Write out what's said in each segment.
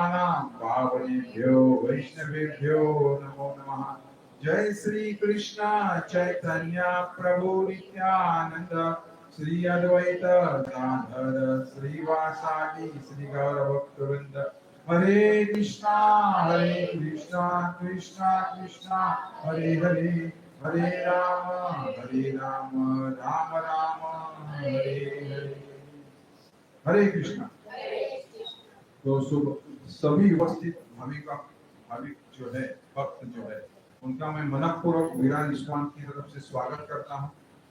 पावनेभ्यो वैष्णवेभ्यो नमो नमः। जय श्री कृष्ण चैतन्य प्रभु नित्यानंद, श्री अद्वैत गदाधर श्रीवासादि श्री गौर भक्तवृंद। हरे कृष्णा कृष्णा कृष्णा हरे हरे, हरे राम राम राम हरे हरे। हरे कृष्णा। तो सभी उपस्थित भाविक जो है, भक्त जो है, उनका मैं मनपूर्वक वीरा निष्ठान की तरफ से स्वागत करता हूँ।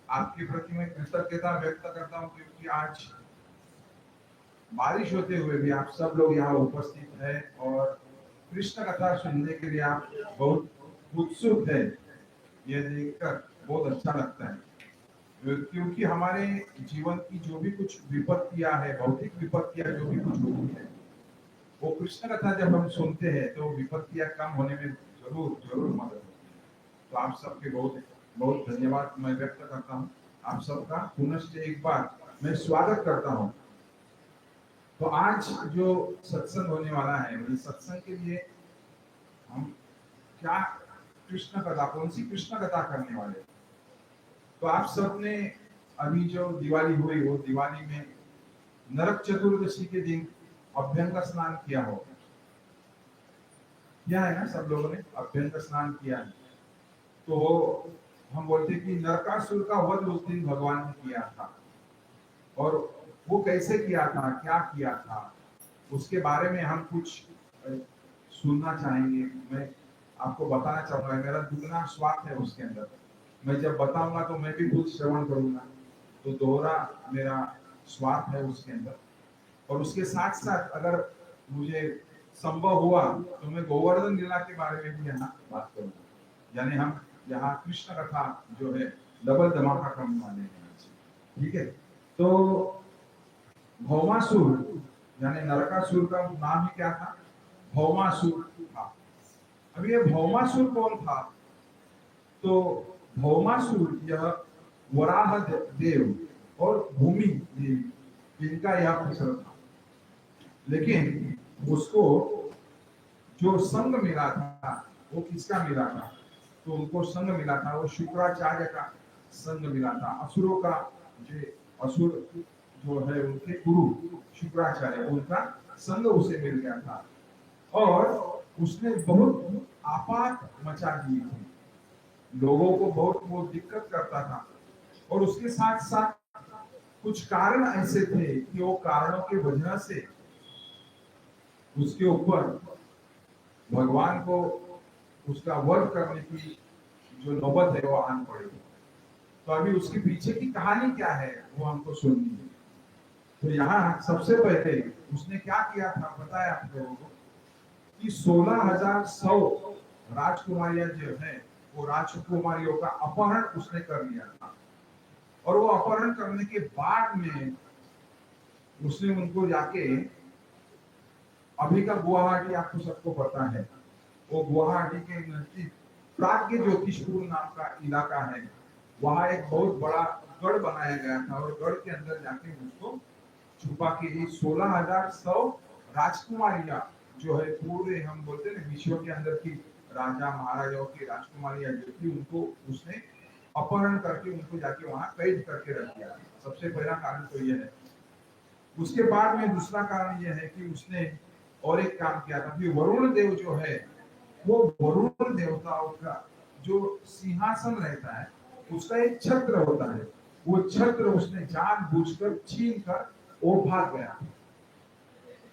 आपके प्रति मैं कृतज्ञता व्यक्त करता हूँ क्योंकि आज बारिश होते हुए भी आप सब लोग यहाँ उपस्थित हैं और कृष्ण कथा सुनने के लिए आप बहुत उत्सुक है। ये देखकर बहुत अच्छा लगता है क्योंकि हमारे जीवन की जो भी कुछ विपत्तियां है, भौतिक विपत्तियां जो भी कुछ होती है, वो कृष्ण कथा जब हम सुनते हैं तो विपत्तियां कम होने में जरूर जरूर मदद होती है। तो आप सबके बहुत बहुत धन्यवाद मैं व्यक्त करता हूँ। आप सबका पुनश्च एक बार मैं स्वागत करता हूँ। तो आज जो सत्संग होने वाला है, इस सत्संग के लिए हम क्या कृष्ण कथा, कौन सी कृष्ण कथा करने वाले। तो आप सबने अभी जो दिवाली हुई, वो दिवाली में नरक चतुर्दशी के दिन अभ्यंग स्नान किया होगा, किया है ना सब लोगों ने, अभ्यंग स्नान किया है। तो हम बोलते कि नरकासुर का वध उस दिन भगवान ने किया था, और वो कैसे किया था, क्या किया था, उसके बारे में हम कुछ सुनना चाहेंगे। मैं आपको बताना चाहूंगा, मेरा दुगना स्वार्थ है उसके अंदर। मैं जब बताऊंगा तो मैं भी खुद श्रवण करूंगा, तो दोहरा मेरा स्वार्थ है उसके अंदर। और उसके साथ साथ अगर मुझे संभव हुआ तो मैं गोवर्धन लीला के बारे में भी यहाँ बात करूंगा। यानी हम यहाँ कृष्ण कथा जो है डबल धमाका करने वाले हैं। ठीक है। तो भौमासुर यानी नरकासुर का नाम ही क्या था, भौमासुर था। अब ये भौमासुर कौन था? तो भौमासुर यह वराह देव और भूमि देवी, इनका यह पुत्र था। लेकिन उसको जो संग मिला था वो किसका मिला था? तो उनको संग मिला था, वो शुक्राचार्य का संग मिला था। असुरों का जो असुर जो है उनके गुरु शुक्राचार्य, उनका संग उसे मिल गया था और उसने बहुत आपात मचा दी थी, लोगों को बहुत वो दिक्कत करता था। और उसके साथ साथ कुछ कारण ऐसे थे कि वो कारणों की वजह से उसके ऊपर भगवान को उसका वध करने की जो नौबत है वो आन पड़ेगी। तो अभी उसके पीछे की कहानी क्या है वो हमको सुननी है। तो यहाँ सबसे पहले उसने क्या किया था बताया आप लोगों को कि 16,100 राजकुमारियां जो है वो राजकुमारियों का अपहरण उसने कर लिया था। और वो अपहरण करने के बाद में उसने उनको जाके, अभी का गुवाहाटी आपको सबको पता है, वो गुवाहाटी के नजदीक प्राग्ञ ज्योतिषपुर नाम का इलाका है, वहां एक बहुत बड़ा गढ़ बनाया गया था और गढ़ के अंदर जाके उसको छुपा के 16,100 राजकुमारियां जो है पूरे हम बोलते हैं विश्व के अंदर की राजा महाराजाओं की राजकुमारियां जो थी, उनको उसने अपहरण करके उनको जाके वहां कैद करके रख दिया। सबसे पहला कारण तो यह है। उसके बाद में दूसरा कारण यह है कि उसने और एक काम किया था कि वरुण देव जो है, वो वरुण देवताओं का जो सिंहासन रहता है उसका एक छत्र होता है, वो छत्र उसने जानबूझकर छीन कर वो भाग गया।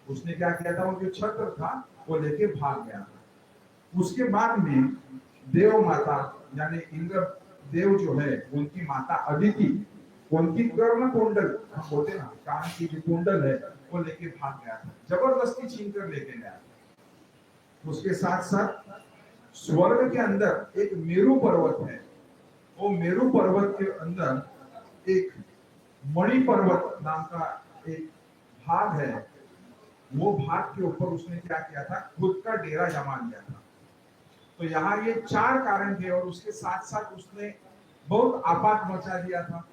उसने क्या किया था, वो जो छत्र था वो लेके भाग गया था। उसके बाद में देव माता यानी इंद्र देव जो है उनकी माता अदिति, उनकी कर्ण कुंडल हम बोलते ना, कान की जो कुंडल है वो लेके भाग गया था, जबरदस्ती छीन कर लेके गया। उसके साथ साथ स्वर्ग के अंदर एक मेरु पर्वत है, वो मेरु पर्वत के अंदर एक मणि पर्वत नाम का एक भाग है, वो भाग के ऊपर उसने क्या किया था, खुद का डेरा जमा लिया था। तो यहाँ ये चार कारण थे और उसके साथ साथ उसने बहुत आपात मचा दिया था,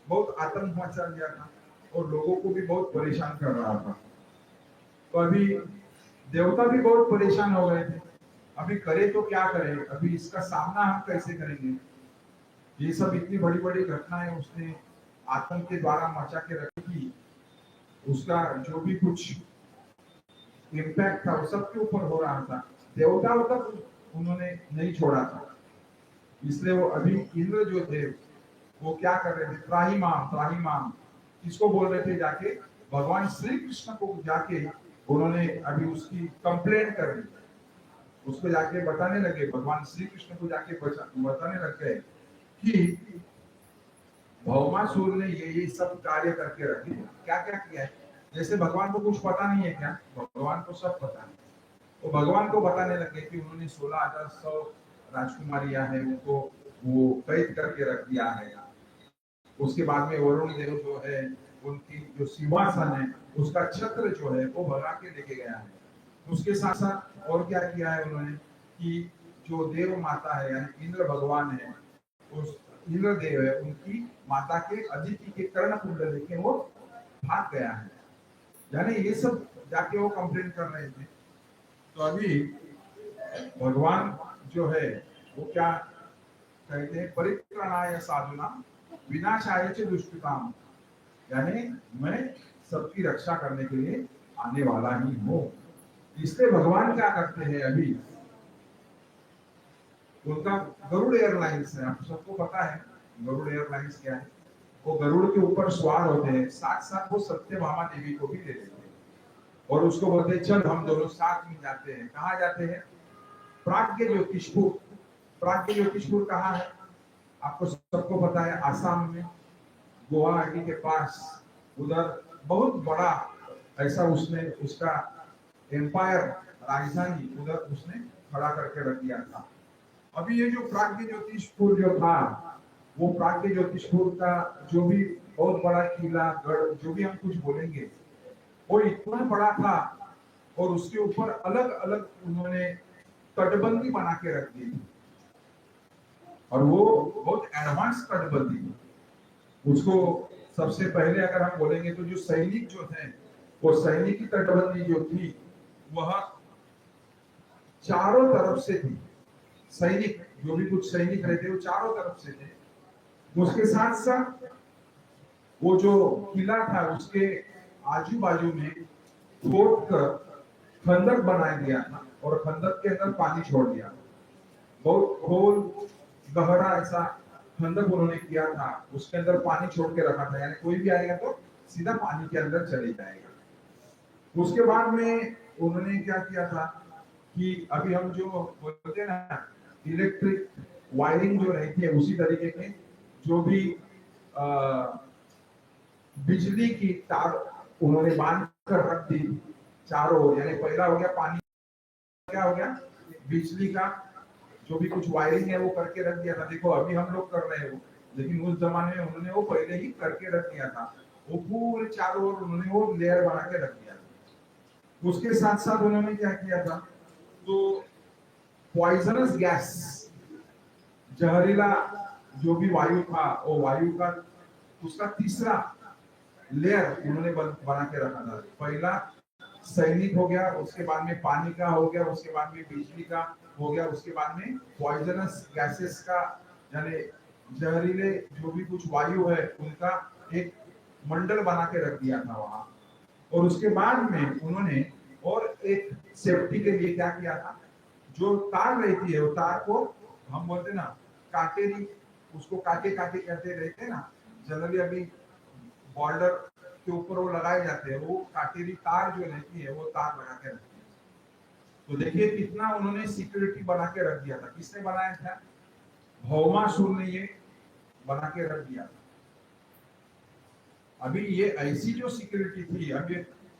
बहुत आतंक मचा दिया था और लोगों को भी बहुत परेशान कर रहा था। तो अभी देवता भी बहुत परेशान हो गए थे, अभी करे तो क्या करें, अभी इसका सामना हम कैसे करेंगे। ये सब इतनी बड़ी बड़ी घटनाएं उसने आतंक के द्वारा मचा के रखी, उसका जो भी कुछ इम्पैक्ट था वो सबके ऊपर हो रहा था, देवताओं तक उन्होंने नहीं छोड़ा था। इसलिए वो अभी इंद्र जो थे वो क्या कर रहे थे, त्राहिमाम किसको बोल रहे थे, जाके भगवान श्री कृष्ण को जाके उन्होंने अभी उसकी कंप्लेंट कर दी, उसको जाके बताने लगे, भगवान श्री कृष्ण को जाके बताने लग गए कि भौमासुर ने ये सब कार्य करके रखे, क्या क्या किया है। जैसे भगवान को कुछ पता नहीं है क्या, भगवान को सब पता है। तो भगवान को बताने लगे कि उन्होंने 16,100 राजकुमारियां हैं उनको वो कैद करके रख दिया है। उसके बाद में वरुण देव जो है उनकी जो सिंहासन है उसका छत्र जो है वो भगा के लेके गया है। उसके साथ साथ और क्या किया है उन्होंने कि जो देव माता है यानी इंद्र भगवान है, उस इंद्र देव है उनकी माता के अदिति के कर्ण कुंडल लेके वो भाग गया है, यानी ये सब जाके वो कंप्लेन कर रहे थे। तो अभी भगवान जो है वो क्या कहते हैं, परित्राणाय साधुना विनाशाय च दुष्कृताम, यानी मैं सबकी रक्षा करने के लिए आने वाला ही हूँ। इसलिए भगवान क्या करते हैं, अभी उनका गरुड़ एयरलाइंस है, आप सबको पता है गरुड़ एयरलाइंस क्या है। वो गरुड़ के ऊपर सवार होते हैं, साथ साथ वो सत्यभामा देवी को भी ले लेते हैं और उसको बोलते हैं चल हम दोनों साथ में जाते हैं। कहाँ जाते हैं, प्राग्ञ ज्योतिषपुर। प्राग्ञ ज्योतिषपुर कहाँ है, आपको सबको पता है, आसाम में गुवाहाटी के पास, उधर बहुत बड़ा ऐसा उसने उसका एम्पायर राजधानी उधर उसने खड़ा करके रख दिया था। अभी ये जो प्राग्ञ ज्योतिषपुर जो था, वो प्राग्ञ ज्योतिषपुर का जो भी बहुत बड़ा किला गढ़ जो भी हम कुछ बोलेंगे वो इतना बड़ा था और उसके ऊपर अलग अलग उन्होंने तटबंदी बना के रख दी थी और वो बहुत एडवांस तटबंदी थी। उसको सबसे पहले अगर हम बोलेंगे तो जो सैनिक जो थे वो सैनिक की तटबंदी जो थी वह चारों तरफ से थी, सैनिक जो भी कुछ सैनिक रहते वो चारों तरफ से थे। उसके साथ साथ वो जो किला था उसके आजू बाजू में खोद कर खंदक बना दिया था और खंदक के अंदर पानी छोड़ दिया, बहुत खोल गहरा ऐसा खंदक उन्होंने किया था, उसके अंदर पानी छोड़ के रखा था, यानी कोई भी आएगा तो सीधा पानी के अंदर चले जाएगा। उसके बाद में उन्होंने क्या किया था कि अभी हम जो बोलते हैं ना इलेक्ट्रिक वायरिंग जो रहती है उसी तरीके के जो भी बिजली की तार उन्होंने बांध कर रख दी चारों ओर, यानी पहला हो गया पानी, क्या हो गया बिजली का जो भी कुछ वायरिंग है वो करके रख दिया था। देखो अभी हम लोग कर रहे हैं वो, लेकिन उस जमाने में उन्होंने वो पहले ही करके रख दिया था, वो पूरे चारों ओर उन्होंने वो लेयर बना के रख दिया था। उसके साथ साथ उन्होंने क्या किया था, तो पॉइजनस गैस, जहरीला जो भी वायु था वो वायु का उसका तीसरा लेयर उन्होंने बना के रखा था। पहला सैनिक हो गया, उसके बाद में पानी का हो गया, उसके बाद में बिजली का हो गया, उसके बाद में पॉइजनस गैसेस का यानी जहरीले जो भी कुछ वायु है उनका एक मंडल बना के रख दिया था वहां। और उसके बाद में उन्होंने और एक सेफ्टी के लिए क्या किया था, जो तार रहती है वो तार को हम बोलते ना काटेरी, उसको काटे काटे कहते रहते ना, जनरली अभी बॉर्डर के ऊपर वो लगाए जाते हैं, वो काटेरी तार जो रहती है वो तार लगा के रखती है। तो देखिए कितना उन्होंने सिक्योरिटी बना के रख दिया था, किसने बनाया था, भौमासुर ने ये बना के रख दिया था। अभी ये ऐसी जो सिक्योरिटी थी, अभी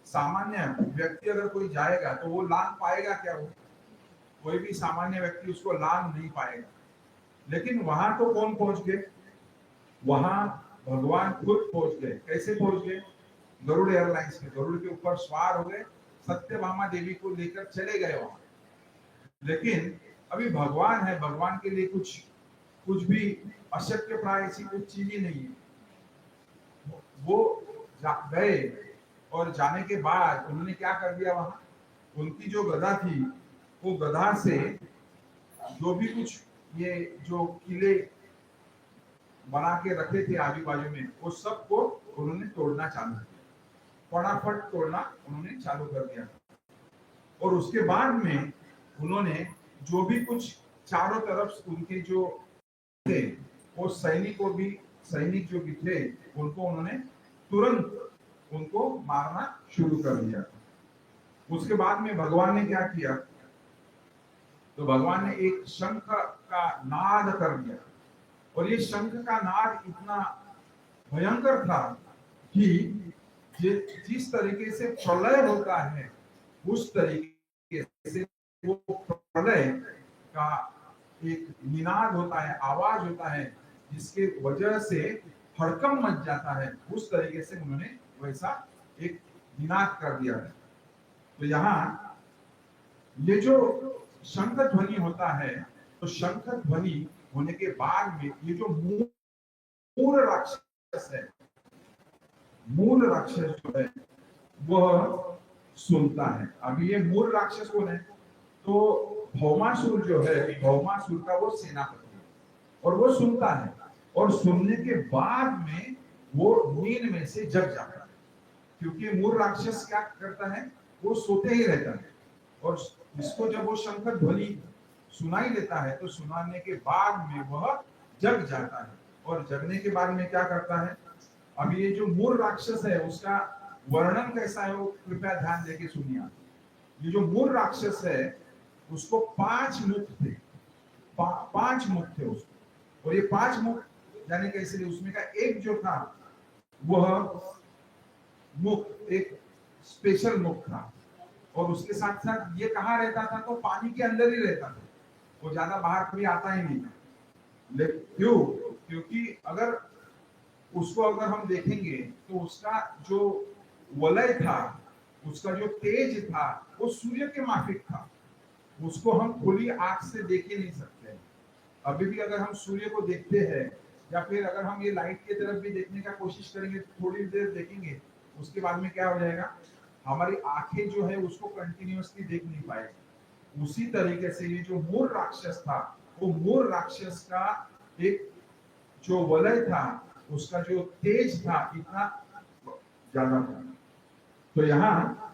सामान्य व्यक्ति अगर कोई जाएगा तो वो लान पाएगा क्या, वो कोई भी सामान्य व्यक्ति उसको लान नहीं पाएगा। लेकिन वहां तो कौन पहुंच गए, वहां भगवान खुद पहुंच गए। कैसे पहुंच गए, गरुड़ एयरलाइंस में गरुड़ के ऊपर सवार हो गए, सत्यभामा देवी को लेकर चले गए वहां। लेकिन अभी भगवान है, भगवान के लिए कुछ कुछ भी अशक्य प्राय ऐसी कुछ चीज ही नहीं है। वो गए और जाने के बाद उन्होंने क्या कर दिया, वहां उनकी जो गदा थी, वो गदा से जो भी कुछ ये जो किले बना के रखे थे आजू बाजू में, वो सबको उन्होंने तोड़ना चालू किया, फटाफट तोड़ना उन्होंने चालू कर दिया। और उसके बाद में उन्होंने जो भी कुछ चारों तरफ उनके जो थे, वो सैनिक जो भी थे, उनको उन्होंने तुरंत उनको मारना शुरू कर दिया। उसके बाद में भगवान ने क्या किया, तो भगवान ने एक शंख का नाद कर दिया, और ये शंख का नाद इतना भयंकर था कि जिस तरीके से प्रलय होता है, उस तरीके से वो प्रलय का एक निनाद होता है, आवाज होता है, जिसके वजह से हड़कंप मच जाता है, उस तरीके से उन्होंने वैसा एक निनाद कर दिया है। तो यहाँ ये जो शंख ध्वनि होता है, तो शंख ध्वनि होने के बाद में ये जो मूल राक्षस है, मूल राक्षस जो है वह सुनता है। अभी ये मूल राक्षस कौन है, तो भौमासुर जो है, भौमासुर का वो सेनापति है, और वो सुनता है, और सुनने के बाद में वो नींद में से जग जाता है। क्योंकि मूल राक्षस क्या करता है, वो सोते ही रहता है, और इसको जब वो शंख ध्वनि सुनाई देता है, तो सुनाने के बाद में वह जग जाता है। और जगने के बाद में क्या करता है, अभी ये जो मूल राक्षस है उसका वर्णन कैसा है, वो कृपया ध्यान देके सुनिए। ये जो मूल राक्षस है उसको 5 मुख थे, 5 मुख थे उसको, और ये 5 मुख यानी कैसे, उसमें का एक जो था वह मुख एक स्पेशल मुख था, और उसके साथ साथ ये कहाँ रहता था, तो पानी के अंदर ही रहता था, वो ज्यादा बाहर कभी आता ही नहीं था। लेकिन क्यों, क्योंकि अगर उसको अगर हम देखेंगे तो उसका जो वलय था, उसका जो तेज था, वो सूर्य के माफिक था, उसको हम खुली आंख से देख ही नहीं सकते। अभी भी अगर हम सूर्य को देखते हैं, या फिर अगर हम ये लाइट की तरफ भी देखने का कोशिश करेंगे, थोड़ी देर देखेंगे, उसके बाद में क्या हो जाएगा, हमारी आंखें जो है उसको कंटिन्यूअसली देख नहीं पाएगी। उसी तरीके से ये जो मूल राक्षस था, वो मूल राक्षस का एक जो वलय था, उसका जो तेज था, इतना ज्यादा था। तो यहाँ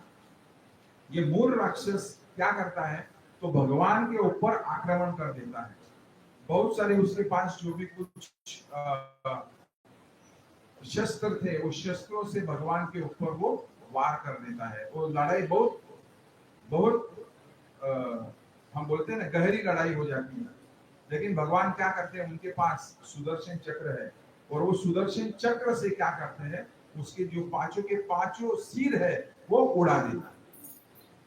ये मूल राक्षस क्या करता है, तो भगवान के ऊपर आक्रमण कर देता है। बहुत सारे उसके पास जो भी कुछ शस्त्र थे, उस शस्त्रों से भगवान के ऊपर वो वार कर देता है। वो लड़ाई बहुत बहुत हम बोलते हैं ना, गहरी लड़ाई हो जाती है। लेकिन भगवान क्या करते हैं, उनके पास सुदर्शन चक्र है, और वो सुदर्शन चक्र से क्या करते हैं, उसके जो पांचों के पांचों सिर है वो उड़ा देता है।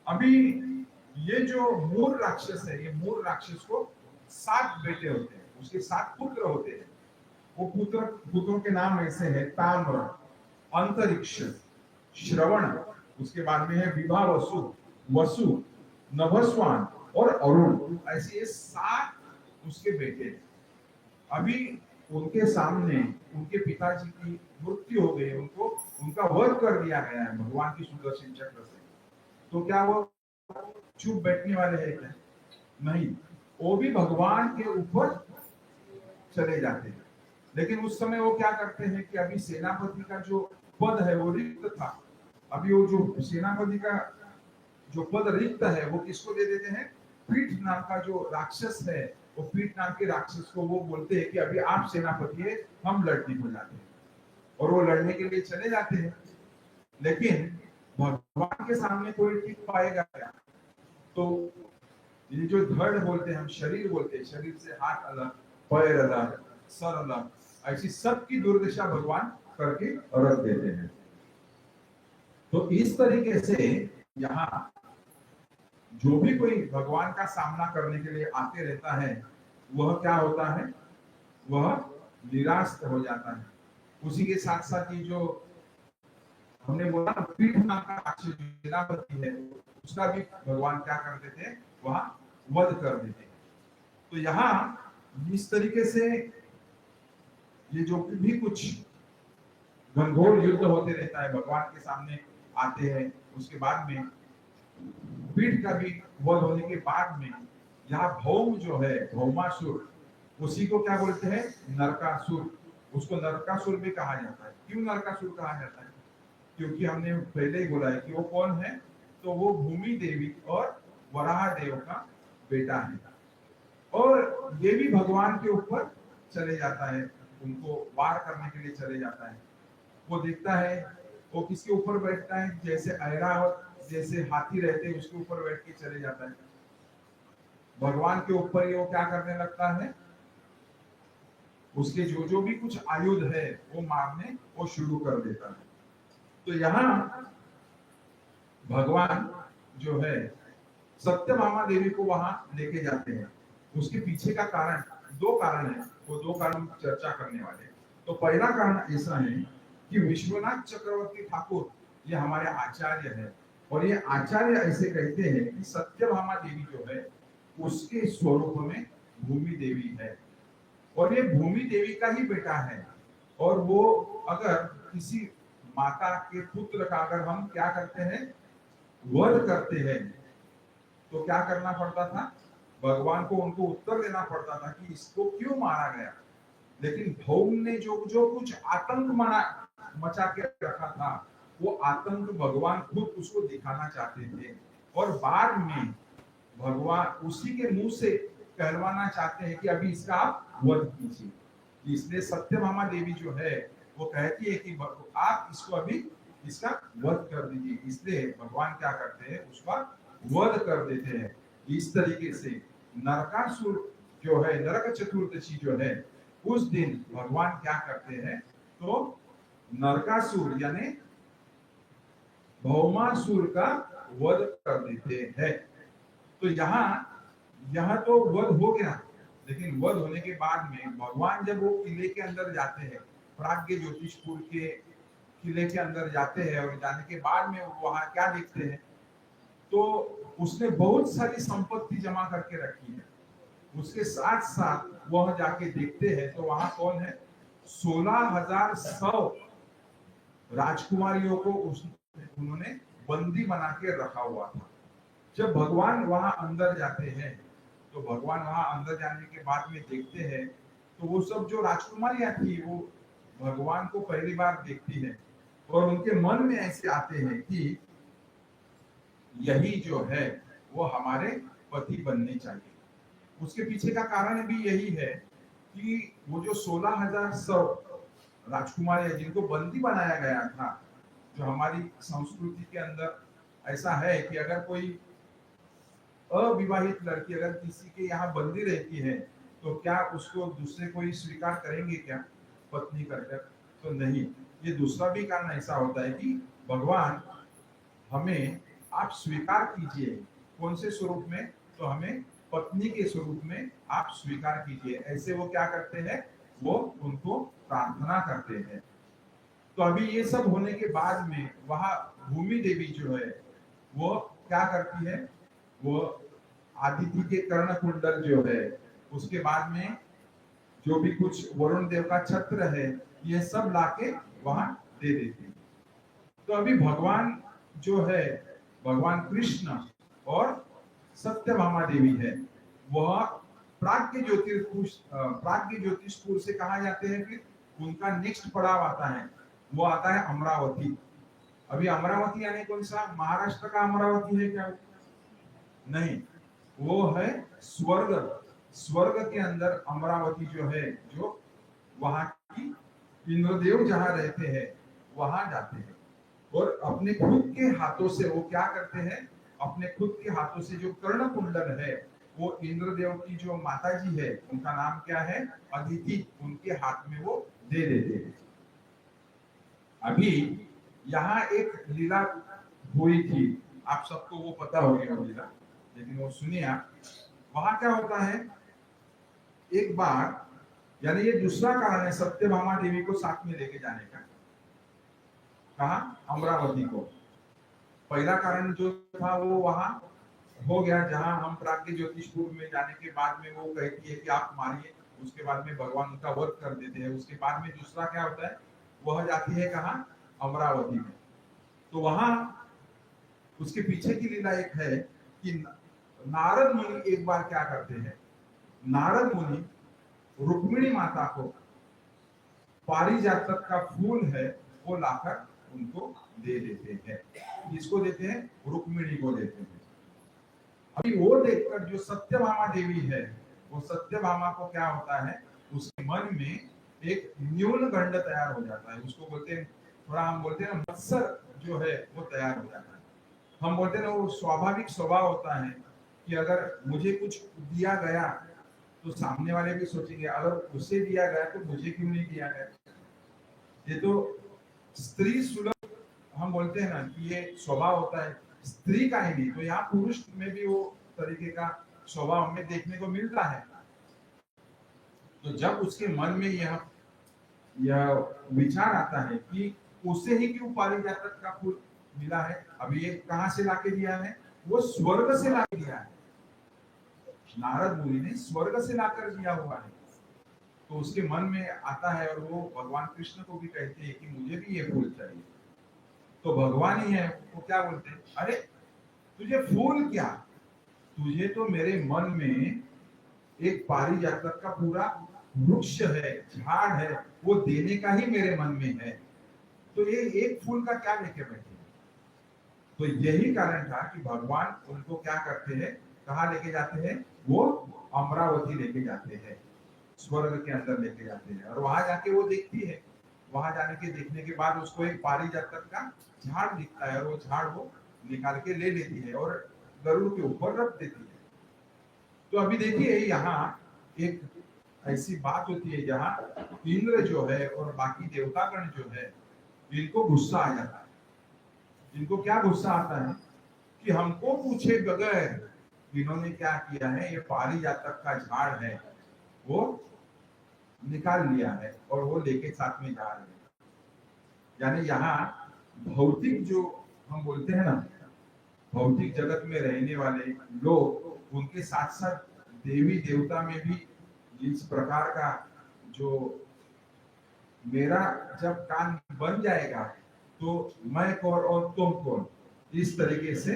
अभी ये जो मूल राक्षस है, ये मूल राक्षस को 7 बेटे होते हैं, उसके 7 पुत्र होते हैं। वो पुत्रों के नाम ऐसे हैं, ताम्र, अंतरिक्ष, श्रवण, उसके बाद में है विभा वसु, वसु, नभस्वान और अरुण। ऐसे 7 उसके बेटे हैं। अभी उनके सामने उनके पिताजी की मृत्यु हो गई, उनको उनका वध कर दिया गया है भगवान की सुदर्शन चक्र से। तो क्या वो चुप बैठने वाले हैं क्या? नहीं, वो भी भगवान के ऊपर चले जाते हैं। लेकिन उस समय वो क्या करते हैं कि अभी सेनापति का जो पद है वो रिक्त था। अभी वो जो सेनापति का जो पद रिक्त है, वो किसको दे देते हैं, पीठ नाम का जो राक्षस है, वो पीठ नाम के राक्षस को वो बोलते हैं कि अभी आप सेनापति है, हम लड़ने को जाते हैं। और वो लड़ने के लिए चले जाते हैं। लेकिन भगवान के सामने कोई टिक पाएगा क्या? तो ये जो धड़ बोलते हैं, हम शरीर बोलते हैं, शरीर से हाथ अलग, पैर अलग, सर अलग, ऐसी सबकी दुर्दशा भगवान करके रख देते हैं। तो इस तरीके से यहाँ जो भी कोई भगवान का सामना करने के लिए आते रहता है, वह क्या होता है, वह निराश हो जाता है। उसी के साथ साथ ये जो हमने बोला ना, पीठ नाम का राक्षस सेनापति है, उसका भी भगवान क्या कर देते हैं, वहां वध कर देते हैं। तो यहाँ इस तरीके से ये जो भी कुछ घनघोर युद्ध होते रहता है, भगवान के सामने आते हैं, उसके बाद में पीठ का भी वध होने के बाद में यहाँ भौम जो है, भौमासुर, उसी को क्या बोलते हैं, नरकासुर। उसको नरकासुर भी कहा जाता है। क्यों नरकासुर कहा जाता है? क्योंकि हमने पहले ही बोला है कि वो कौन है, तो वो भूमि देवी और वराह देव का बेटा है, और ये भी भगवान के ऊपर चले जाता है, उनको वार करने के लिए चले जाता है। वो देखता है वो किसके ऊपर बैठता है, जैसे ऐरावत जैसे हाथी रहते हैं उसके ऊपर बैठ के चले जाता है। भगवान के ऊपर वो क्या करने लगता है, उसके जो जो भी कुछ आयुध है वो मारने वो शुरू कर देता है। तो यहाँ भगवान जो है सत्यभामा देवी को वहां लेके जाते हैं। उसके पीछे का कारण, दो कारण है, वो दो कारण चर्चा करने वाले। तो पहला कारण ऐसा है कि विश्वनाथ चक्रवर्ती ठाकुर ये हमारे आचार्य है, और ये आचार्य ऐसे कहते हैं कि सत्यभामा देवी जो है उसके स्वरूप में भूमि देवी है, और ये भूमि देवी का ही बेटा है। और वो अगर किसी माता के पुत्र का अगर हम क्या करते हैं, वध करते हैं, तो क्या करना पड़ता था, भगवान को उनको उत्तर देना पड़ता था कि इसको क्यों मारा गया। लेकिन भौम ने जो जो कुछ आतंक मचा के रखा था, वो आतंक भगवान खुद उसको दिखाना चाहते थे, और बाद में भगवान उसी के मुंह से कहलवाना चाहते हैं कि अभी इसका आप वध कीजिए। इसलिए सत्यभामा देवी जो है वो कहती है कि आप इसको अभी इसका वध कर दीजिए। इसलिए भगवान क्या करते हैं, उसका वध कर देते हैं। इस तरीके से नरकासुर जो है, नरक चतुर्दशी जो है, उस दिन भगवान क्या करते हैं, तो नरकासुर यानी भौमासुर का वध कर देते हैं। तो यहाँ तो वध हो गया, लेकिन वध होने के बाद में भगवान जब वो किले के अंदर जाते हैं, प्राज्ञ ज्योतिषपुर के किले के अंदर जाते हैं, और जाने के बाद में वहां क्या देखते हैं, तो उसने बहुत सारी संपत्ति जमा करके रखी है। उसके साथ साथ वह जाके देखते हैं तो वहां कौन है, 16,100 राजकुमारियों को उन्होंने बंदी बना के रखा हुआ था। जब भगवान वहां अंदर जाते हैं, तो भगवान वहां अंदर जाने के बाद में देखते हैं, तो वो सब जो राजकुमारियां थी वो भगवान को पहली बार देखती है, और उनके मन में ऐसे आते हैं कि यही जो है वो हमारे पति बनने चाहिए। उसके पीछे का कारण भी यही है कि वो जो 16,100 राजकुमारियां जिनको बंदी बनाया गया था, जो हमारी संस्कृति के अंदर ऐसा है कि अगर कोई अविवाहित लड़की अगर किसी के यहाँ बंदी रहती है, तो क्या उसको दूसरे कोई स्वीकार करेंगे क्या पत्नी करकर? तो नहीं। ये दूसरा भी कारण ऐसा होता है कि भगवान हमें आप स्वीकार कीजिए, कौन से स्वरूप में, तो हमें पत्नी के स्वरूप में आप स्वीकार कीजिए, ऐसे वो क्या करते हैं, वो उनको प्रार्थना करते हैं। तो अभी ये सब होने के बाद में वहां भूमि देवी जो है वो क्या करती है, वो आदित्य के कर्ण कुंडल जो है, उसके बाद में जो भी कुछ वरुण देव का छत्र है, ये सब लाके वहां दे देती। तो अभी भगवान जो है, भगवान कृष्ण और सत्यभामा देवी है, वह प्राज्ञ ज्योतिषपुर से कहा जाते हैं। फिर उनका नेक्स्ट पड़ाव आता है, वो आता है अमरावती। अभी अमरावती यानी कौन सा, महाराष्ट्र का अमरावती है क्या? नहीं, वो है स्वर्ग। स्वर्ग के अंदर अमरावती जो है, जो वहां की इंद्रदेव जहां रहते हैं वहां जाते हैं, और अपने खुद के हाथों से वो क्या करते हैं, अपने खुद के हाथों से जो कर्ण कुंडल है, वो इंद्रदेव की जो माता जी है, उनका नाम क्या है, अदिति, उनके हाथ में वो दे देते हैं। अभी यहाँ एक लीला हुई थी, आप सबको वो पता होगी वो लीला, लेकिन वो सुनिए आप। वहां क्या होता है, एक बार, यानी ये दूसरा कारण है सत्यभामा देवी को साथ में लेके जाने का, कहा अमरावती को। पहला कारण जो था वो वहां हो गया, जहां हम प्राज्ञ ज्योतिषपुर में जाने के बाद में वो कहती है कि आप मारिए, उसके बाद में भगवान उनका वध कर देते हैं। उसके बाद में दूसरा क्या होता है, वह जाती है कहा, अमरावती में। तो वहां उसके पीछे की लीला एक है कि नारद मुनि एक बार क्या करते हैं, नारद मुनि रुक्मिणी माता को पारिजातक का फूल है वो लाकर उनको दे देते हैं। किसको देते हैं? रुक्मिणी को देते हैं। अभी वो देखकर जो सत्यभामा देवी है, वो सत्यभामा को क्या होता है, उसके मन में एक न्यून गंड तैयार हो जाता है। उसको बोलते हैं, थोड़ा हम बोलते हैं ना, मत्सर जो है वो तैयार हो जाता है। हम बोलते हैं ना, वो स्वाभाविक स्वभाव होता है कि अगर मुझे कुछ दिया गया तो सामने वाले भी सोचेंगे अगर उसे दिया गया तो मुझे क्यों नहीं दिया गया। ये तो स्त्री सुलभ हम बोलते हैं ना कि ये स्वभाव होता है स्त्री का ही नहीं, तो यहाँ पुरुष में भी वो तरीके का स्वभाव हमें देखने को मिलता है। तो जब उसके मन में यह विचार आता है कि उसे ही क्यों पारिजातक का फूल मिला है, अभी ये कहां से लाके दिया है, वो स्वर्ग से लाके दिया है, नारद मुनि ने स्वर्ग से लाकर दिया हुआ है। तो उसके मन में आता है और वो भगवान कृष्ण को भी कहते हैं कि मुझे भी ये फूल चाहिए। तो भगवान ही है, वो क्या बोलते हैं, अरे तुझे फूल क्या, तुझे तो मेरे मन में एक पारिजातक का पूरा वृक्ष है, झाड़ है, वो देने का ही मेरे मन में है, तो ये एक फूल का क्या लेके बैठे। तो यही कारण था कि भगवान उनको क्या करते हैं, कहाँ लेके जाते हैं, वो अमरावती लेके जाते हैं, स्वर्ग के अंदर लेके जाते हैं। और वहां जाके वो देखती है, वहां जाने के देखने के बाद उसको एक पारिजातक का झाड़ दिखता है और वो झाड़ वो निकाल के ले लेती है और गरुड़ के ऊपर रख देती है। तो अभी देखिए यहाँ एक ऐसी बात होती है जहाँ इंद्र जो है और बाकी देवतागण जो है, इनको गुस्सा आ जाता है। इनको क्या गुस्सा आता है कि हमको पूछे बगैर इन्होंने क्या किया है, ये पारिजातक का झाड़ है वो निकाल लिया है और वो लेके साथ में जा रहे हैं। यानी यहाँ भौतिक जो हम बोलते हैं ना, भौतिक जगत में रहने वाले लोग, उनके साथ साथ देवी देवता में भी इस प्रकार का जो मेरा जब कान बन जाएगा तो मैं कौन और तुम कौन, इस तरीके से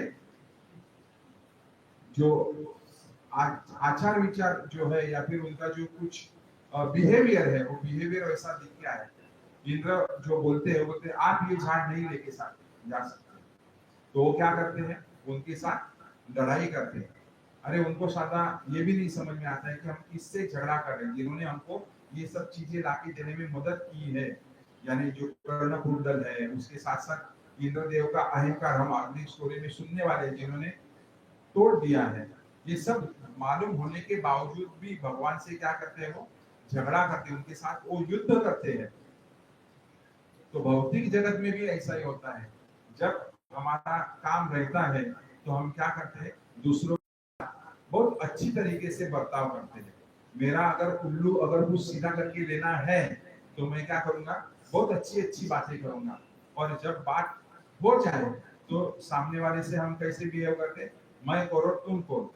जो आचार विचार जो है या फिर उनका जो कुछ बिहेवियर है, वो बिहेवियर वैसा दिख गया है। इंद्र जो बोलते हैं, बोलते हैं आप ये झाड़ नहीं लेके साथ जा सकते, तो वो क्या करते हैं, उनके साथ लड़ाई करते हैं। अरे उनको सादा ये भी नहीं समझ में आता है कि हम किससे झगड़ा कर रहे हैं, जिन्होंने हमको ये सब चीजें लाके देने में मदद की है, यानी जो कर्णकुंडल है, उसके साथ साथ इंद्रदेव का अहंकार हम अगली स्टोरी में सुनने वाले, जिन्होंने तोड़ दिया है। ये सब मालूम होने के बावजूद भी भगवान से क्या करते हैं, वो झगड़ा करते हैं, उनके साथ वो युद्ध करते हैं। तो भौतिक जगत में भी ऐसा ही होता है, जब हमारा काम रहता है तो हम क्या करते हैं, दूसरों बहुत अच्छी तरीके से बर्ताव करते हैं। मेरा अगर उल्लू अगर कुछ सीधा करके लेना है तो मैं क्या करूंगा, बहुत अच्छी अच्छी बातें करूंगा, और जब बात हो जाए तो सामने वाले से हम कैसे बिहेव करते हैं, मैं करो तुम करो,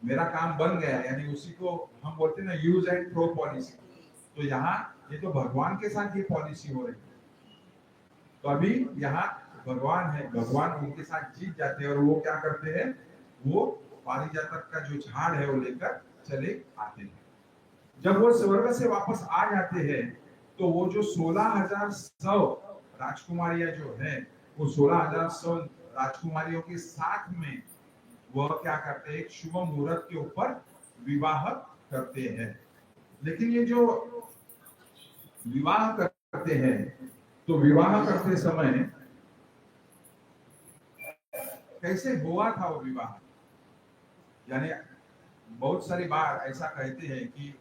मेरा काम बन गया, यानी उसी को हम बोलते हैं ना यूज एंड थ्रो पॉलिसी। तो यहाँ ये तो भगवान के साथ ये पॉलिसी हो रही है। तो अभी यहाँ भगवान है, भगवान उनके साथ जीत जाते हैं और वो क्या करते हैं, वो पारिजातक का जो झाड़ है वो लेकर चले आते हैं। जब वो स्वर्ग से वापस आ जाते हैं तो वो जो 16,100 राजकुमारियां जो है, वो 16,100 राजकुमारियों के साथ में वह क्या करते हैं, एक शुभ मुहूर्त के ऊपर विवाह करते हैं। लेकिन ये जो विवाह करते हैं, तो विवाह करते समय कैसे हुआ था वो विवाह, यानी बहुत सारी बार ऐसा कहते हैं कि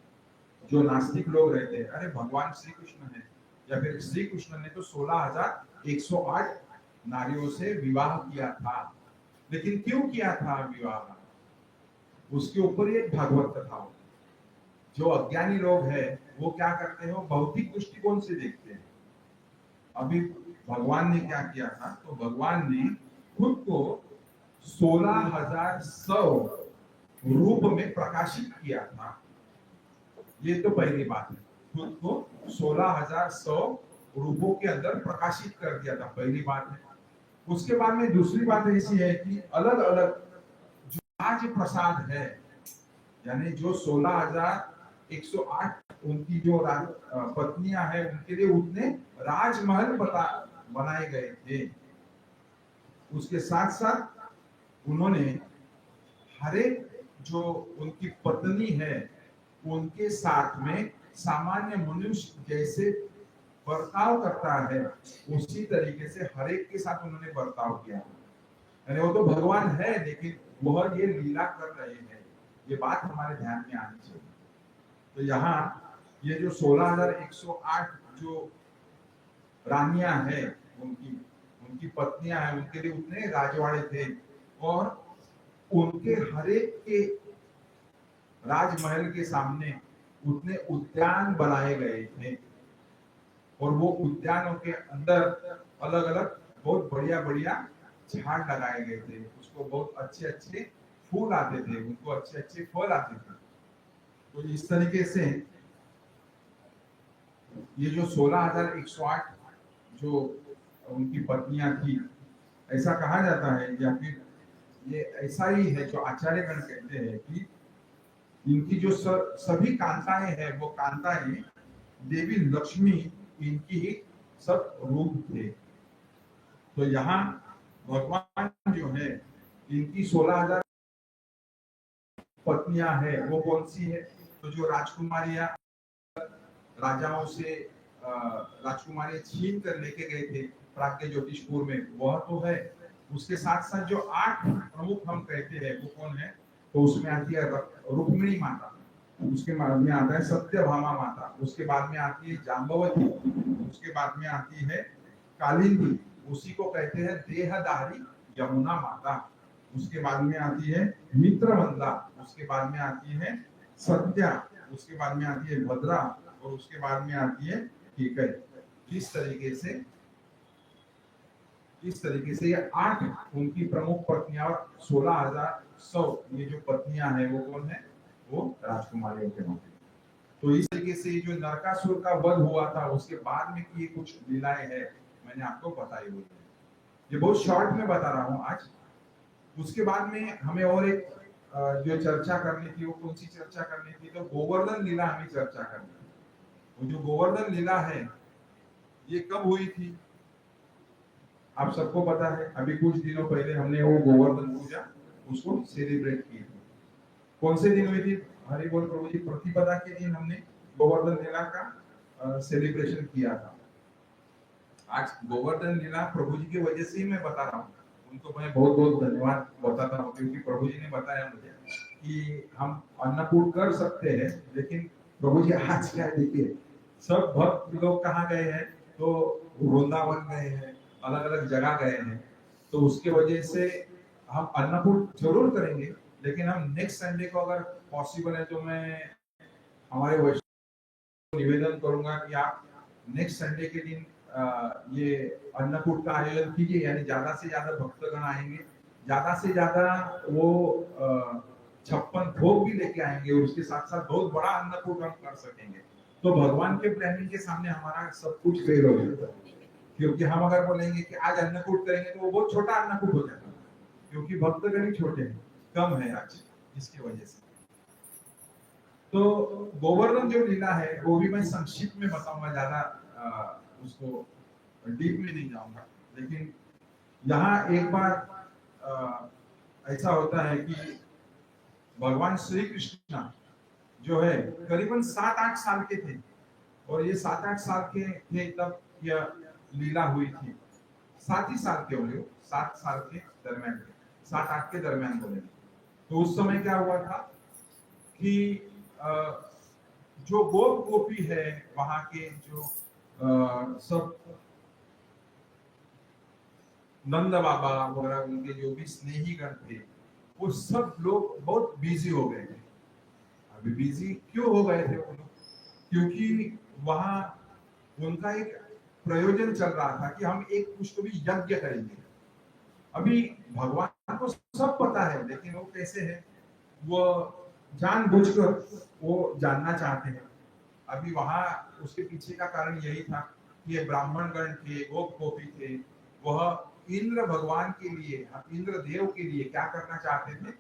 जो नास्तिक लोग रहते हैं, अरे भगवान श्री कृष्ण है या फिर श्री कृष्ण ने तो 16,108 नारियों से विवाह किया था। लेकिन क्यों किया था विवाह, उसके ऊपर एक भागवत कथा होती है। जो अज्ञानी लोग हैं वो क्या करते हैं, वो भौतिक दृष्टिकोण से देखते हैं। अभी भगवान ने क्या किया था, तो भगवान ने खुद को 16,100 रूप में प्रकाशित किया था। ये तो पहली बात है, खुद को 16,100 रूपों के अंदर प्रकाशित कर दिया था, पहली बात है। उसके बाद में दूसरी बात ऐसी है कि अलग अलग जो राज प्रसाद है, यानी जो 16,108 उनकी जो पत्नियां हैं, उनके लिए उतने राजमहल बनाए गए थे। उसके साथ साथ उन्होंने हर एक जो उनकी पत्नी है उनके साथ में सामान्य मनुष्य जैसे बर्ताव करता है, उसी तरीके से हर एक के साथ उन्होंने बर्ताव किया। यानी वो तो भगवान है, लेकिन वह ये लीला कर रहे हैं, ये बात हमारे ध्यान में आनी चाहिए। तो यहाँ ये जो 16,108 जो रानियां हैं, उनकी उनकी पत्नियां हैं, उनके लिए उतने राजवाड़े थे और उनके हरेक के राजमहल के सामने उतने उद्यान बनाए गए थे और वो उद्यानों के अंदर अलग अलग बहुत बढ़िया बढ़िया झाड़ लगाए गए थे। उसको बहुत अच्छे अच्छे फूल आते थे, उनको अच्छे अच्छे फल आते थे। तो इस तरीके से ये जो 16,108 जो उनकी पत्नियां थी, ऐसा कहा जाता है या फिर ये ऐसा ही है जो आचार्यगण कहते हैं कि इनकी जो सभी कांताएं हैं, वो कांताएं देवी लक्ष्मी इनकी ही सब रूप थे। तो यहाँ भगवान जो है, इनकी 16,000 पत्नियां है, वो कौन सी है? तो जो राजकुमारियां राजाओं से राजकुमारी छीन कर लेके गए थे प्राग्ञ ज्योतिषपुर में, वह तो है। उसके साथ साथ जो 8 प्रमुख हम कहते हैं वो कौन है? तो उसमें आती है रुक्मिणी माता, उसके बाद में आता है सत्यभामा माता, उसके बाद में आती है जाम्बवती, उसके बाद में आती है कालिंदी, उसी को कहते हैं देहधारी यमुना माता। उसके बाद में आती है मित्रवंदा, उसके बाद में आती है सत्या, उसके बाद में आती है भद्रा और उसके बाद में आती है कैकई। इस तरीके से ये 8 उनकी प्रमुख पत्नियां और 16,100 ये जो पत्नियां हैं वो कौन है? वो राजकुमारियों के नाम। तो इस तरीके से जो नरकासुर का वध हुआ था उसके बाद में की कुछ लीलाएं हैं, मैंने आपको बताई हुई है। ये बहुत शॉर्ट में बता रहा हूँ आज। उसके बाद में हमें और एक जो चर्चा करनी थी, वो कौन सी चर्चा करनी थी? तो गोवर्धन लीला हमें चर्चा करनी थी। वो जो गोवर्धन लीला है ये कब हुई थी आप सबको पता है। अभी कुछ दिनों पहले हमने वो गोवर्धन पूजा उसको सेलिब्रेट की थी। कौन से दिन हुई थी? हरि बोल प्रभु जी, प्रतिपदा के दिन हमने गोवर्धन लीला का सेलिब्रेशन किया था। आज गोवर्धन लीला प्रभु जी की वजह से ही मैं बता रहा हूँ, उनको मैं बहुत बहुत धन्यवाद बताता हूँ, क्योंकि प्रभु जी ने बताया मुझे कि हम अन्नकूट कर सकते हैं, लेकिन प्रभु जी आज क्या देखिए, सब भक्त लोग कहाँ गए हैं? तो वृंदावन गए हैं, अलग अलग जगह गए हैं। तो उसके वजह से हम अन्नकूट जरूर करेंगे, लेकिन हम नेक्स्ट संडे को अगर पॉसिबल है तो मैं हमारे वैष्णव निवेदन करूंगा कि आप नेक्स्ट संडे के दिन ये अन्नकूट का आयोजन कीजिए, यानी ज्यादा से ज्यादा भक्तगण आएंगे, ज्यादा से ज्यादा वो 56 भोग भी लेके आएंगे, उसके साथ साथ बहुत बड़ा अन्नकूट हम कर सकेंगे। तो भगवान के प्लानिंग के सामने हमारा सब कुछ फेल हो जाता है, क्योंकि हम अगर बोलेंगे कि आज अन्नकूट करेंगे तो वो बहुत छोटा अन्नकूट हो जाता है, क्योंकि भक्तगण ही छोटे हैं, कम है आज, इसकी वजह से। तो गोवर्धन जो लीला है वो भी मैं संक्षिप्त में बताऊंगा, ज्यादा उसको डीप में नहीं जाऊंगा। लेकिन यहाँ एक बार ऐसा होता है कि भगवान श्री कृष्ण जो है करीबन 7-8 साल के थे, और ये 7-8 साल के थे तब यह लीला हुई थी। 7 ही साल के होंगे, 7 साल के दरमियान, 7-8 के दरमियान बोले। तो उस समय क्या हुआ था कि जो गोप गोपी है वहां के जो सब नंद बाबा वगैरह उनके जो भी स्नेही गण थे, वो सब लोग बहुत बिजी हो गए थे। अभी बिजी क्यों हो गए थे वो लोग? क्योंकि वहां उनका एक प्रयोजन चल रहा था कि हम एक कुछ तो भी यज्ञ करेंगे। अभी भगवान को सब पता है, लेकिन वो कैसे है, वो जानबूझकर वो जानना चाहते हैं। अभी वहां उसके पीछे का कारण यही था कि ये ब्राह्मण गण थे, गोप गोपी थे, वह इंद्र भगवान के लिए, इंद्र देव के लिए क्या करना चाहते थे,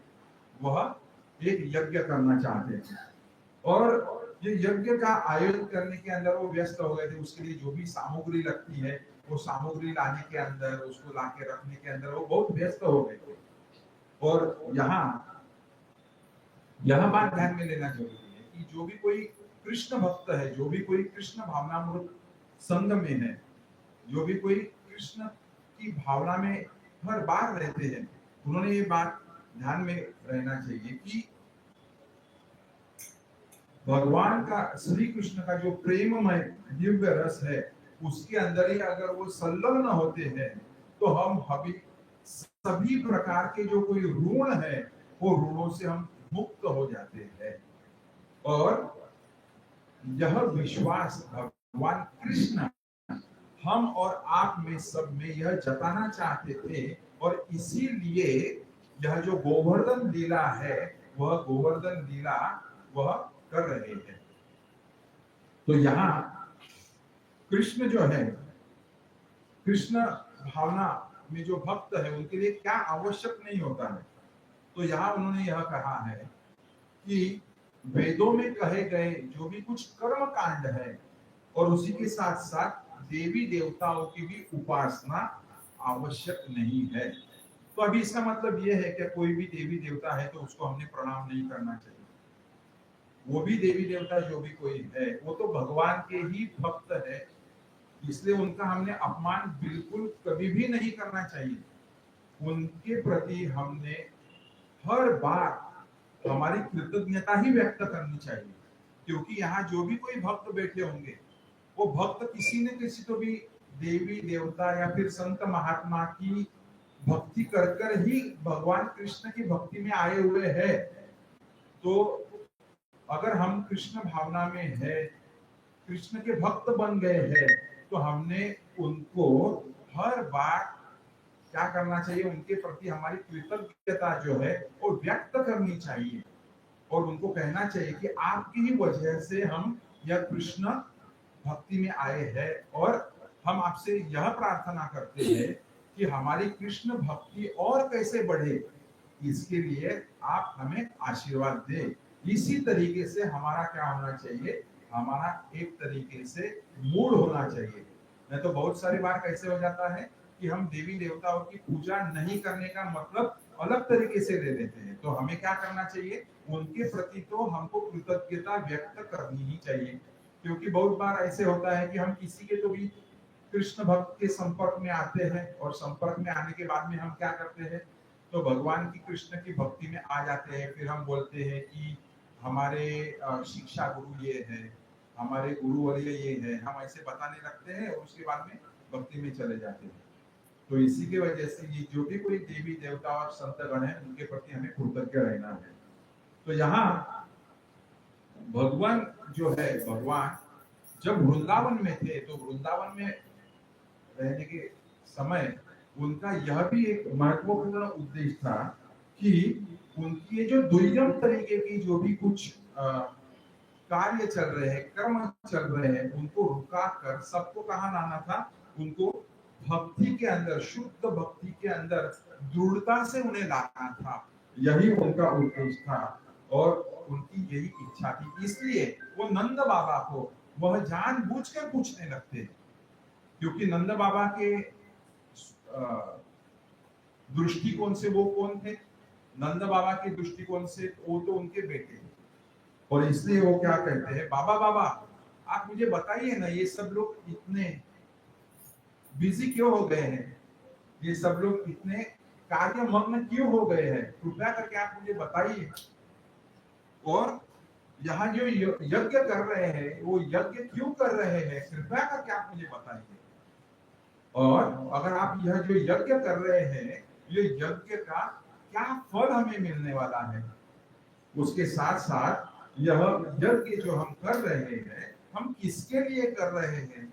वह एक यज्ञ करना चाहते थे। और ये यज्ञ का आयोजन करने के अंदर वो व्यस्त हो गए थे। उसके लिए जो भी सामग्री लगती है, वो सामग्री लाने के अंदर, उसको लाके रखने के अंदर वो बहुत व्यस्त हो गए थे। और यह बात ध्यान में लेना जरूरी है कि जो भी कोई कृष्ण भक्त है, जो भी कोई कृष्ण भावनामृत संग में है, जो भी कोई कृष्ण की भावना में हर बार रहते हैं, उन्होंने ये बात ध्यान में रहना चाहिए कि भगवान का, श्री कृष्ण का जो प्रेममय दिव्य रस है, उसके अंदर ही अगर वो संलग्न होते हैं तो हम सभी प्रकार के जो कोई ऋण है, वो ऋणों से हम मुक्त हो जाते हैं। और यह विश्वास भगवान कृष्ण हम और आप में सब में यह जताना चाहते थे। और इसीलिए यह जो गोवर्धन लीला है, वह गोवर्धन लीला वह कर रहे हैं। तो यहाँ कृष्ण जो है, कृष्ण भावना में जो भक्त है, उनके लिए क्या आवश्यक नहीं होता है। तो यहाँ उन्होंने यह कहा है कि वेदों में कहे गए जो भी कुछ कर्म कांड है, और उसी के साथ साथ देवी देवताओं की भी उपासना आवश्यक नहीं है। तो अभी इसका मतलब यह है कि कोई भी देवी देवता है तो उसको हमने प्रणाम नहीं करना चाहिए। वो भी देवी देवता जो भी कोई है, वो तो भगवान के ही भक्त है, इसलिए उनका हमने अपमान बिल्कुल कभी भी नहीं करना चाहिए। उनके प्रति हमने हर बार हमारी कृतज्ञता ही व्यक्त करनी चाहिए। क्योंकि यहाँ जो भी कोई भक्त बैठे होंगे, वो भक्त किसी न किसी तो भी देवी देवता या फिर संत महात्मा की भक्ति कर कर ही भगवान कृष्ण की भक्ति में आए हुए हैं। तो अगर हम कृष्ण भावना में है, कृष्ण के भक्त बन गए हैं, तो हमने उनको हर बार क्या करना चाहिए, उनके प्रति हमारी कृतज्ञता जो है वो व्यक्त करनी चाहिए। और उनको कहना चाहिए कि आपकी ही वजह से हम यह कृष्ण भक्ति में आए हैं, और हम आपसे यह प्रार्थना करते हैं कि हमारी कृष्ण भक्ति और कैसे बढ़े, इसके लिए आप हमें आशीर्वाद दें। इसी तरीके से हमारा क्या होना चाहिए, हमारा एक तरीके से मूड होना चाहिए। नहीं तो बहुत सारी बार कैसे हो जाता है कि हम देवी देवताओं की पूजा नहीं करने का मतलब अलग तरीके से ले लेते हैं। तो हमें क्या करना चाहिए, उनके प्रति तो हमको कृतज्ञता व्यक्त करनी ही चाहिए। क्योंकि बहुत बार ऐसे होता है कि हम किसी के तो भी कृष्ण भक्त के संपर्क में आते हैं, और संपर्क में आने के बाद में हम क्या करते हैं, तो भगवान की कृष्ण की भक्ति में आ जाते हैं। फिर हम बोलते हैं कि हमारे शिक्षा गुरु ये है, हमारे गुरु वर्य ये है, हम ऐसे बताने लगते हैं और उसके बाद में भक्ति में चले जाते हैं। तो इसी की वजह से ये जो भी कोई देवी देवता और संतगण है, उनके प्रति हमें कृतज्ञ रहना है। तो यहाँ भगवान जो है, भगवान जब वृंदावन में थे, तो वृंदावन में रहने के समय उनका यह भी एक महत्वपूर्ण उद्देश्य था कि उनकी ये जो दुर्गम तरीके की जो भी कुछ कार्य चल रहे हैं, कर्म चल रहे हैं, उनको रुका कर सबको कहाँ लाना था, उनको भक्ति के अंदर, शुद्ध भक्ति के अंदर दृढ़ता से उन्हें लाना था। यही उनका उद्देश्य था और उनकी यही इच्छा थी। इसलिए वो नंद बाबा को वह जानबूझकर पूछने लगते हैं, क्योंकि नंद बाबा के दृष्टिकोण से वो कौन थे, नंद बाबा के दृष्टिकोण से वो तो उनके बेटे हैं। और इसलिए वो क्या कहते हैं, बाबा बाबा आप मुझे बताइए ना, ये सब लोग इतने बिजी क्यों हो गए हैं, ये सब लोग इतने कार्य मग्न क्यों हो गए हैं, कृपया करके आप मुझे बताइए। और यहाँ जो यज्ञ कर रहे हैं, वो यज्ञ क्यों कर रहे हैं, कृपया करके आप मुझे बताइए। और अगर आप यह जो यज्ञ कर रहे हैं, ये यज्ञ का क्या फल हमें मिलने वाला है, उसके साथ साथ यह यज्ञ जो हम कर रहे हैं, हम किसके लिए कर रहे हैं,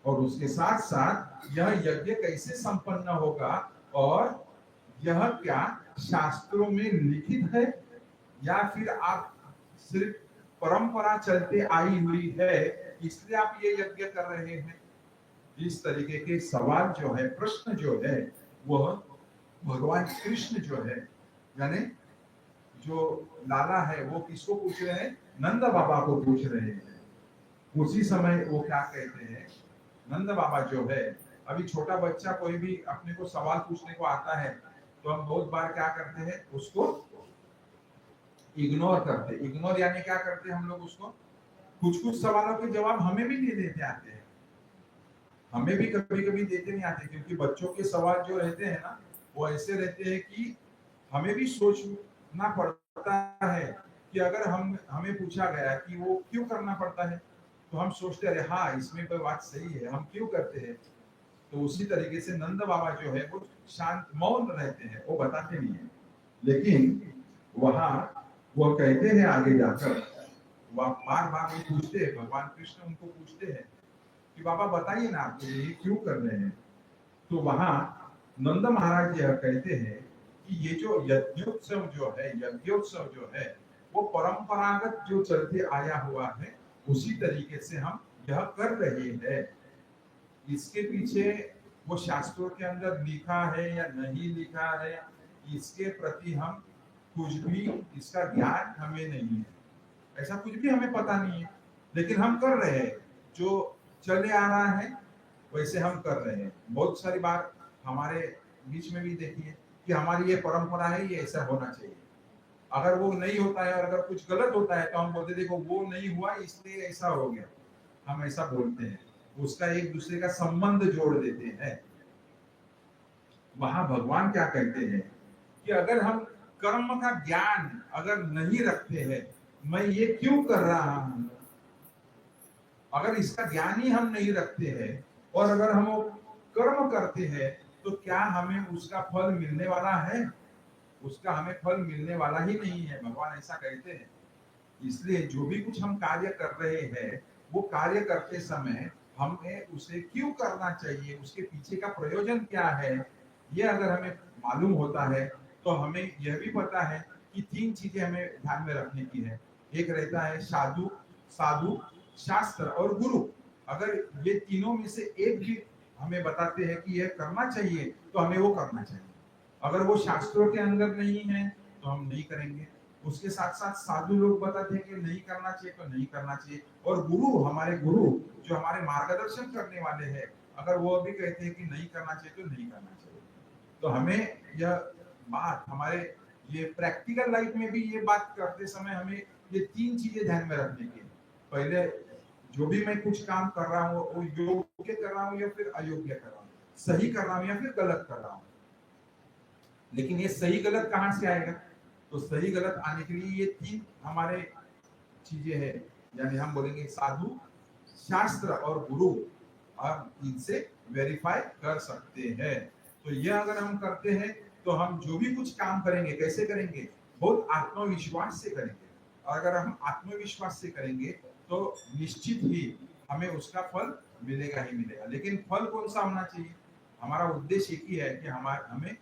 और उसके साथ साथ यह यज्ञ कैसे संपन्न होगा, और यह क्या शास्त्रों में लिखित है या फिर आप सिर्फ परंपरा चलते आई हुई है, इसलिए आप ये यज्ञ कर रहे हैं। इस तरीके के सवाल जो है, प्रश्न जो है, वह भगवान कृष्ण जो है, यानी जो लाला है, वो किसको पूछ रहे हैं? नंद बाबा को पूछ रहे हैं। उसी समय वो क्या कहते हैं, नंद बाबा जो है, अभी छोटा बच्चा कोई भी अपने को सवाल पूछने को आता है तो हम बहुत बार क्या करते हैं, उसको इग्नोर करते। इग्नोर यानी क्या करते हैं हम लोग उसको, कुछ कुछ सवालों के जवाब हमें भी नहीं देते आते हैं, हमें भी कभी कभी देते नहीं आते, क्योंकि बच्चों के सवाल जो रहते हैं ना, वो ऐसे रहते हैं कि हमें भी सोचना पड़ता है कि अगर हमें पूछा गया कि वो क्यों करना पड़ता है, तो हम सोचते हैं हाँ इसमें कोई बात सही है, हम क्यों करते हैं। तो उसी तरीके से नंद बाबा जो है वो शांत मौन रहते हैं, वो बताते नहीं है। लेकिन वहां वो कहते हैं आगे जाकर, वह बार बार वो पूछते हैं, भगवान कृष्ण उनको पूछते हैं कि बाबा बताइए ना आप ये क्यों कर रहे हैं। तो वहां नंद महाराज यह कहते हैं कि ये जो यज्ञोत्सव जो है, यज्ञोत्सव जो है, वो परंपरागत जो चलते आया हुआ है, उसी तरीके से हम यह कर रहे हैं। इसके पीछे वो शास्त्रों के अंदर लिखा है या नहीं लिखा है, इसके प्रति हम कुछ भी, इसका ज्ञान हमें नहीं है, ऐसा कुछ भी हमें पता नहीं है, लेकिन हम कर रहे हैं, जो चले आ रहा है वैसे हम कर रहे हैं। बहुत सारी बार हमारे बीच में भी देखिए कि हमारी ये परंपरा है, ये ऐसा होना चाहिए। अगर वो नहीं होता है और अगर कुछ गलत होता है तो हम बोलते देखो वो नहीं हुआ इसलिए ऐसा हो गया, हम ऐसा बोलते हैं, उसका एक दूसरे का संबंध जोड़ देते हैं। वहां भगवान क्या कहते हैं कि अगर हम कर्म का ज्ञान अगर नहीं रखते हैं, मैं ये क्यों कर रहा हूं, अगर इसका ज्ञान ही हम नहीं रखते हैं और अगर हम वो कर्म करते हैं, तो क्या हमें उसका फल मिलने वाला है? उसका हमें फल मिलने वाला ही नहीं है, भगवान ऐसा कहते हैं। इसलिए जो भी कुछ हम कार्य कर रहे हैं, वो कार्य करते समय हमें उसे क्यों करना चाहिए, उसके पीछे का प्रयोजन क्या है, ये अगर हमें मालूम होता है तो हमें यह भी पता है कि तीन चीजें हमें ध्यान में रखने की है। एक रहता है साधु, साधु, शास्त्र और गुरु। अगर ये तीनों में से एक भी हमें बताते हैं कि यह करना चाहिए, तो हमें वो करना चाहिए। अगर वो शास्त्रों के अंदर नहीं है तो हम नहीं करेंगे। उसके साथ साथ साधु लोग बताते हैं कि नहीं करना चाहिए तो नहीं करना चाहिए, और गुरु, हमारे गुरु जो हमारे मार्गदर्शन करने वाले हैं, अगर वो भी कहते हैं कि नहीं करना चाहिए तो नहीं करना चाहिए। तो हमें यह बात हमारे ये प्रैक्टिकल लाइफ में भी ये बात करते समय हमें ये तीन चीजें ध्यान में रखने की। पहले जो भी मैं कुछ काम कर रहा हूँ वो योग्य कर रहा हूँ या फिर अयोग्य कर रहा हूँ, सही कर रहा हूँ या फिर गलत कर रहा हूँ। लेकिन ये सही गलत कहां से आएगा? तो सही गलत आने के लिए ये तीन हमारे चीजें हैं, यानी हम बोलेंगे साधु, शास्त्र और गुरु, हम इनसे वेरीफाई कर सकते हैं। तो ये अगर हम करते हैं तो हम जो भी कुछ काम करेंगे कैसे करेंगे? बहुत आत्मविश्वास से करेंगे, और अगर हम आत्मविश्वास से करेंगे तो निश्चित ही हमें उसका फल मिलेगा ही मिलेगा। लेकिन फल कौन सा होना चाहिए? हमारा उद्देश्य एक ही है कि हमें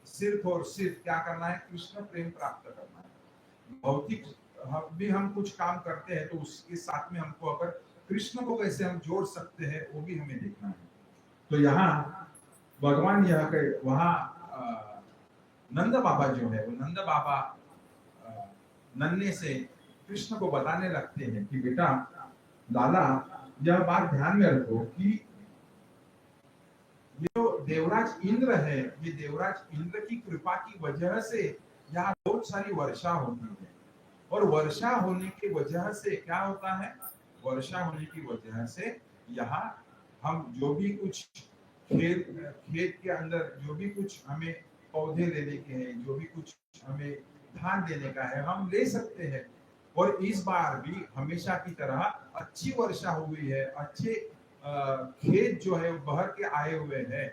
सिर्फ और सिर्फ क्या करना है? कृष्ण प्रेम प्राप्त करना है। भौतिक भी हम कुछ काम करते हैं तो उसके साथ में हमको अगर कृष्ण को कैसे हम जोड़ सकते हैं वो भी हमें देखना है। तो यहाँ भगवान यह वहां नंद बाबा जो है, वो नंद बाबा नन्हे से कृष्ण को बताने लगते हैं कि बेटा लाला, यह बात ध्यान में रखो कि ये जो देवराज इंद्र है, ये देवराज इंद्र की कृपा की वजह से यहाँ बहुत सारी वर्षा होती है, और वर्षा होने की वजह से क्या होता है? वर्षा होने की वजह से यहाँ हम जो भी कुछ खेत के अंदर जो भी कुछ हमें पौधे लेने के हैं, जो भी कुछ हमें धान देने का है, हम ले सकते हैं। और इस बार भी हमेशा की तरह अच्छी वर्षा हुई है, अच्छे खेत जो है बहर के आए हुए हैं,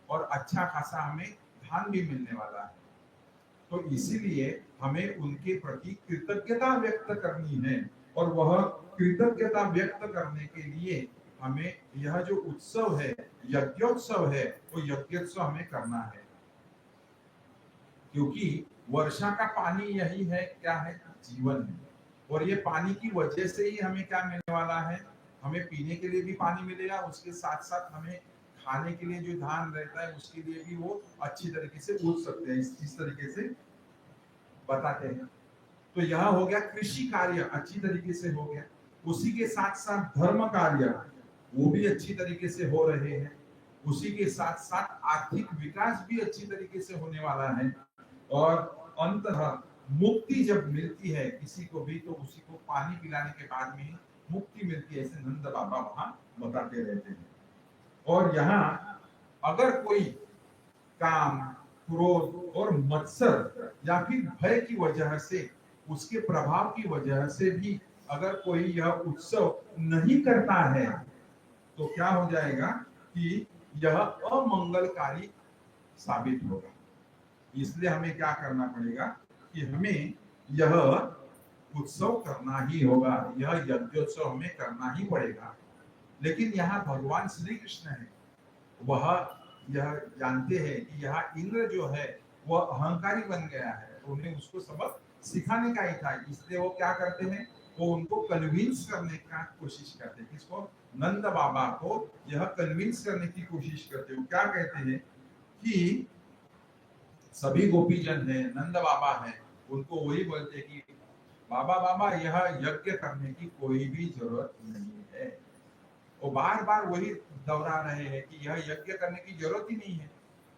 और अच्छा खासा हमें धान भी मिलने वाला है। तो इसीलिए हमें उनके प्रति कृतज्ञता व्यक्त करनी है, और वह कृतज्ञता व्यक्त करने के लिए हमें यह जो उत्सव है, यज्ञोत्सव है, वो यज्ञोत्सव हमें करना है। क्योंकि वर्षा का पानी यही है, क्या है? जीवन है। और ये पानी की वजह से ही हमें क्या मिलने वाला है? हमें पीने के लिए भी पानी मिलेगा, उसके साथ साथ हमें खाने के लिए जो धान रहता है उसके लिए भी वो अच्छी तरीके से उग सकते हैं, इस तरीके से बताते हैं। तो यह हो गया कृषि कार्य अच्छी तरीके से हो गया। उसी के साथ साथ धर्म कार्य वो भी अच्छी तरीके से हो रहे हैं। उसी के साथ साथ आर्थिक विकास भी अच्छी तरीके से होने वाला है। और अंततः मुक्ति जब मिलती है किसी को भी, तो उसी को पानी पिलाने के बाद में ही मुक्ति मिलती है, ऐसे नंद बाबा वहां बताते रहते हैं। और यहाँ अगर कोई काम, क्रोध और मत्सर या फिर भय की वजह से, उसके प्रभाव की वजह से भी अगर कोई यह उत्सव नहीं करता है तो क्या हो जाएगा कि यह अमंगलकारी साबित होगा। इसलिए हमें क्या करना पड़ेगा कि हमें यह उत्सव करना ही होगा, यह यज्ञोत्सव हमें करना ही पड़ेगा। लेकिन यहाँ भगवान श्री कृष्ण है, वह यह जानते हैं कि यह इंद्र जो है वह अहंकारी बन गया है, उन्हें उसको सबक सिखाने का ही था। इसलिए वो क्या करते हैं, वो उनको कन्विंस करने का कोशिश करते हैं। किसको? नंद बाबा को यह कन्विंस करने की कोशिश करते हैं। वो क्या कहते हैं कि सभी गोपीजन है, नंद बाबा है, उनको वही बोलते कि बाबा बाबा यह यज्ञ करने की कोई भी जरूरत नहीं है। वो बार बार वही दोहरा रहे हैं कि यह यज्ञ करने की जरूरत ही नहीं है।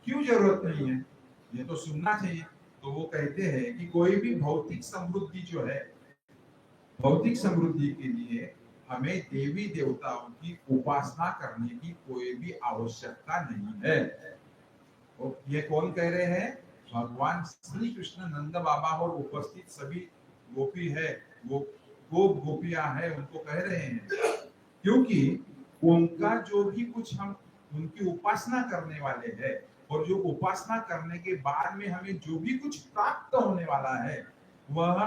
क्यों जरूरत नहीं है, ये तो सुनना चाहिए। तो वो कहते हैं कि कोई भी भौतिक समृद्धि जो है, भौतिक समृद्धि के लिए हमें देवी देवताओं की उपासना करने की कोई भी आवश्यकता नहीं है। ये कौन कह रहे हैं? भगवान श्री कृष्ण नंद बाबा और उपस्थित सभी गोपी है, वो गोपियां है, उनको कह रहे हैं। क्योंकि उनका जो भी कुछ हम उनकी उपासना करने वाले हैं, और जो उपासना करने के बाद में हमें जो भी कुछ प्राप्त होने वाला है वह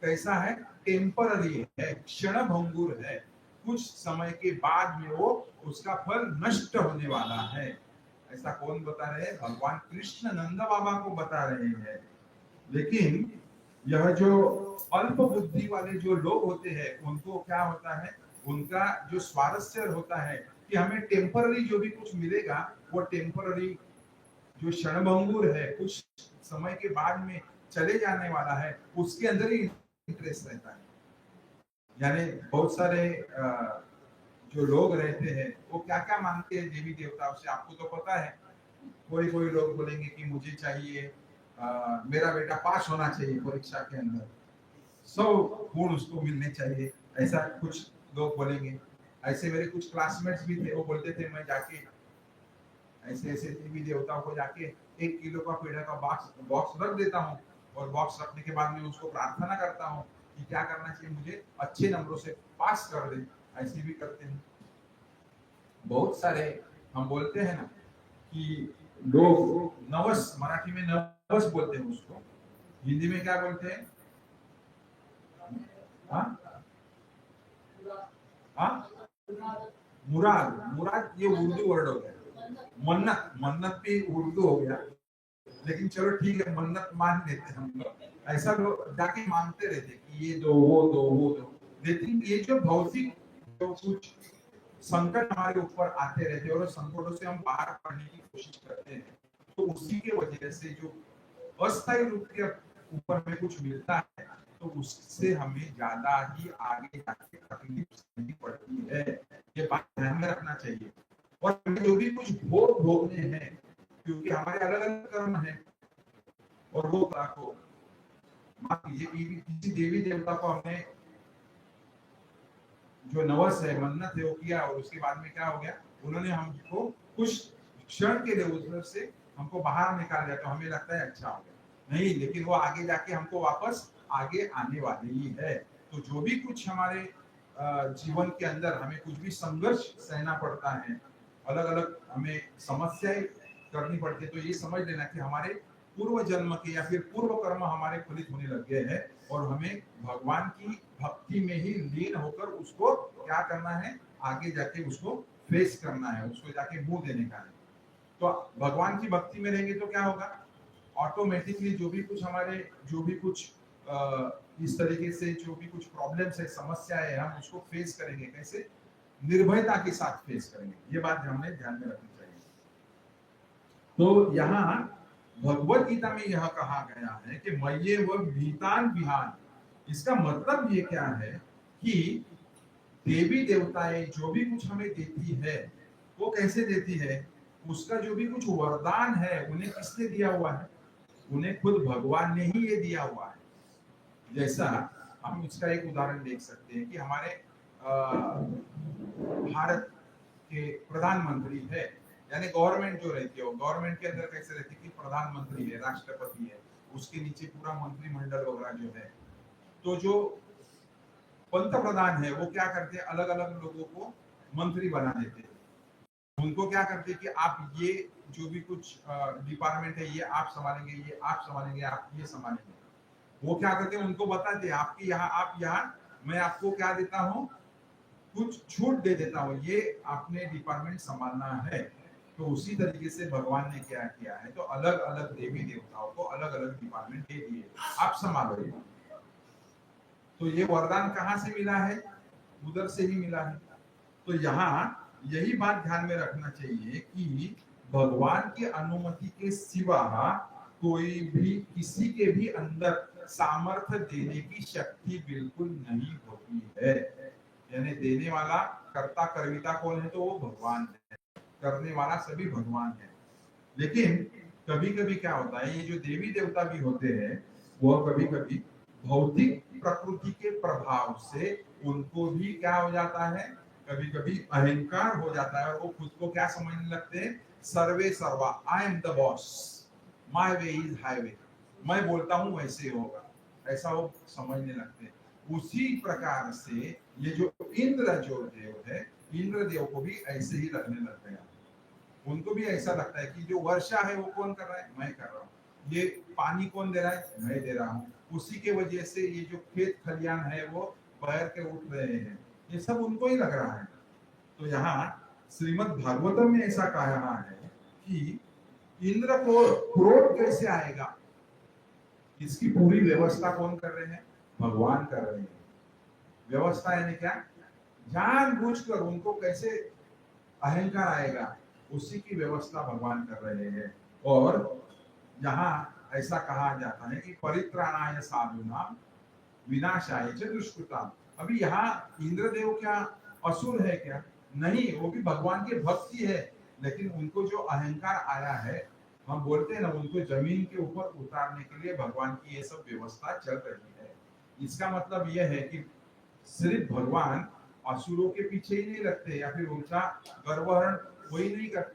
कैसा है? टेम्पररी है, क्षणभंगुर है। कुछ समय के बाद में वो उसका फल नष्ट होने वाला है। ऐसा कौन बता रहे हैं? भगवान कृष्ण नंद बाबा को बता रहे हैं। लेकिन यह जो अल्प बुद्धि वाले जो लोग होते हैं, उनको क्या होता है, उनका जो स्वारस्य होता है कि हमें टेम्पररी जो भी कुछ मिलेगा वो टेम्पररी, जो क्षणभंगुर है, कुछ समय के बाद में चले जाने वाला है, उसके अंदर ही इंटरेस्ट रहता है। यानी बहुत सारे जो लोग रहते हैं वो क्या क्या मांगते हैं देवी देवताओं से, आपको तो पता है। कोई लोग बोलेंगे कि मुझे चाहिए मेरा बेटा पास होना चाहिए परीक्षा के अंदर, 100 गुण उसको मिलने चाहिए, ऐसा कुछ लोग बोलेंगे। ऐसे मेरे कुछ क्लासमेट्स भी थे, वो बोलते थे मैं जाके ऐसे ऐसे देवी देवताओं को जाके 1 किलो का पेड़ा का बॉक्स रख देता हूँ, और बॉक्स रखने के बाद में उसको प्रार्थना करता हूँ कि क्या करना चाहिए, मुझे अच्छे नंबरों से पास कर दे। ऐसे भी करते हैं बहुत सारे। हम बोलते हैं ना कि लोग नवस, मराठी में नवस बोलते हैं उसको, हिंदी में क्या बोलते हैं? मुराद। मुराद ये उर्दू वर्ड हो गया। मन्नत, मन्नत भी उर्दू हो गया, लेकिन चलो ठीक है, मन्नत मान लेते हम लोग। ऐसा लोग जाके मांगते रहते कि ये दो वो दो वो दो। लेकिन ये जो भौतिक जो कुछ संकट हमारे ऊपर आते रहते हैं और संकटों से हम बाहर पड़ने की कोशिश करते हैं, तो उसी के वजह से जो अस्थायी रूप के ऊपर में कुछ मिलता है, तो उससे हमें ज्यादा ही आगे जाके तकलीफ सहनी पड़ती है। ये बात ध्यान में रखना चाहिए। और जो भी कुछ भोग भोगने हैं, क्योंकि हमारे अलग अलग कर्म है, और वो को मान लीजिए किसी देवी देवता को हमने जो नवस है, मन्नत है, वो किया, और उसके बाद में क्या हो गया, उन्होंने हमको कुछ क्षण के लिए उधर से हमको बाहर निकाल दिया, तो हमें लगता है अच्छा हो गया। नहीं, लेकिन वो आगे जाके हमको वापस आगे आने वाली ही है। तो जो भी कुछ हमारे जीवन के अंदर हमें कुछ भी संघर्ष सहना पड़ता है, अलग अलग हमें समस्याएं करनी पड़ती है, तो ये समझ लेना कि हमारे पूर्व जन्म के या फिर पूर्व कर्म हमारे फलित होने लग गए हैं, और हमें भगवान की भक्ति में ही लीन होकर उसको क्या करना है, आगे जाके उसको फेस करना है, उसको जाके मुंह देने का है। तो भगवान की भक्ति में रहेंगे तो क्या होगा, ऑटोमेटिकली जो भी कुछ हमारे जो भी कुछ इस तरीके से जो भी कुछ प्रॉब्लम्स है, समस्या है, हम उसको फेस करेंगे। कैसे? निर्भयता के साथ फेस करेंगे। ये बात हमें ध्यान में रखनी चाहिए। तो यहाँ भगवत गीता में यह कहा गया है कि मय्ये व भीतान विहान। इसका मतलब ये क्या है कि देवी देवताएं जो भी कुछ हमें देती है वो कैसे देती है, उसका जो भी कुछ वरदान है उन्हें किसने दिया हुआ है, उन्हें खुद भगवान ने ही ये दिया हुआ है। जैसा हम इसका एक उदाहरण देख सकते हैं कि हमारे भारत के प्रधानमंत्री है, यानी गवर्नमेंट जो रहती है, वो गवर्नमेंट के अंदर कैसे रहती है कि प्रधानमंत्री है, राष्ट्रपति है, उसके नीचे पूरा मंत्रिमंडल वगैरह जो है। तो जो पंत प्रधान है वो क्या करते हैं, अलग अलग लोगों को मंत्री बना देते हैं। उनको क्या करते हैं कि आप ये जो भी कुछ डिपार्टमेंट है ये आप संभालेंगे, ये आप संभालेंगे, आप ये संभालेंगे। वो क्या करते हैं, उनको बताते हैं आपके यहाँ, आप यहाँ, मैं आपको क्या देता हूँ, कुछ छूट दे देता हूँ, ये आपने डिपार्टमेंट संभालना है। तो उसी तरीके से भगवान ने क्या किया है, तो अलग अलग देवी देवताओं को अलग अलग डिपार्टमेंट दे दिए, आप संभालो। तो ये वरदान कहाँ से मिला है, उधर से ही मिला है। तो यहाँ यही बात ध्यान में रखना चाहिए कि भगवान की अनुमति के सिवा कोई भी किसी के भी अंदर सामर्थ्य देने की शक्ति बिल्कुल नहीं होती है। यानी देने वाला, कर्ता कर्विता कौन है, तो वो भगवान है, करने वाला सभी भगवान है। लेकिन कभी कभी क्या होता है, ये जो देवी देवता भी होते हैं वो कभी कभी भौतिक प्रकृति के प्रभाव से उनको भी क्या हो जाता है, कभी कभी अहंकार हो जाता है और वो खुद को क्या समझने लगते हैं, सर्वे सर्वा, I am the boss, my way is highway, मैं बोलता हूं वैसे होगा, ऐसा वो समझने लगते हैं। उसी प्रकार से ये जो इंद्र जो देव है, इंद्र देव को भी ऐसे ही लगने लग गया। उनको भी ऐसा लगता है कि जो वर्षा है वो कौन कर रहा है, मैं कर रहा हूँ, ये पानी कौन दे रहा है, मैं दे रहा हूँ, उसी के वजह से ये जो खेत खलियान है वो बहर के उठ रहे हैं, ये सब उनको ही लग रहा है। तो यहाँ श्रीमद् भागवतम में ऐसा कहा है कि इंद्र को क्रोध कैसे आएगा, इसकी पूरी व्यवस्था कौन कर रहे हैं, भगवान कर रहे हैं। व्यवस्था यानी क्या, जानबूझकर उनको कैसे अहंकार आएगा, उसी की व्यवस्था भगवान कर रहे हैं। और यहाँ ऐसा कहा जाता है कि परित्राणाय साधूनां विनाशाय च दुष्कृताम्। अभी यहाँ इंद्रदेव क्या असुर है क्या, नहीं, वो भी भगवान के भक्ति है, लेकिन उनको जो अहंकार आया है, हम बोलते हैं ना, उनको जमीन के ऊपर उतारने के लिए भगवान की ये सब व्यवस्था चल रही है। इसका मतलब यह है कि सिर्फ भगवान असुरों के पीछे ही नहीं लगते, या फिर उनका गर्वहरण वही नहीं कर,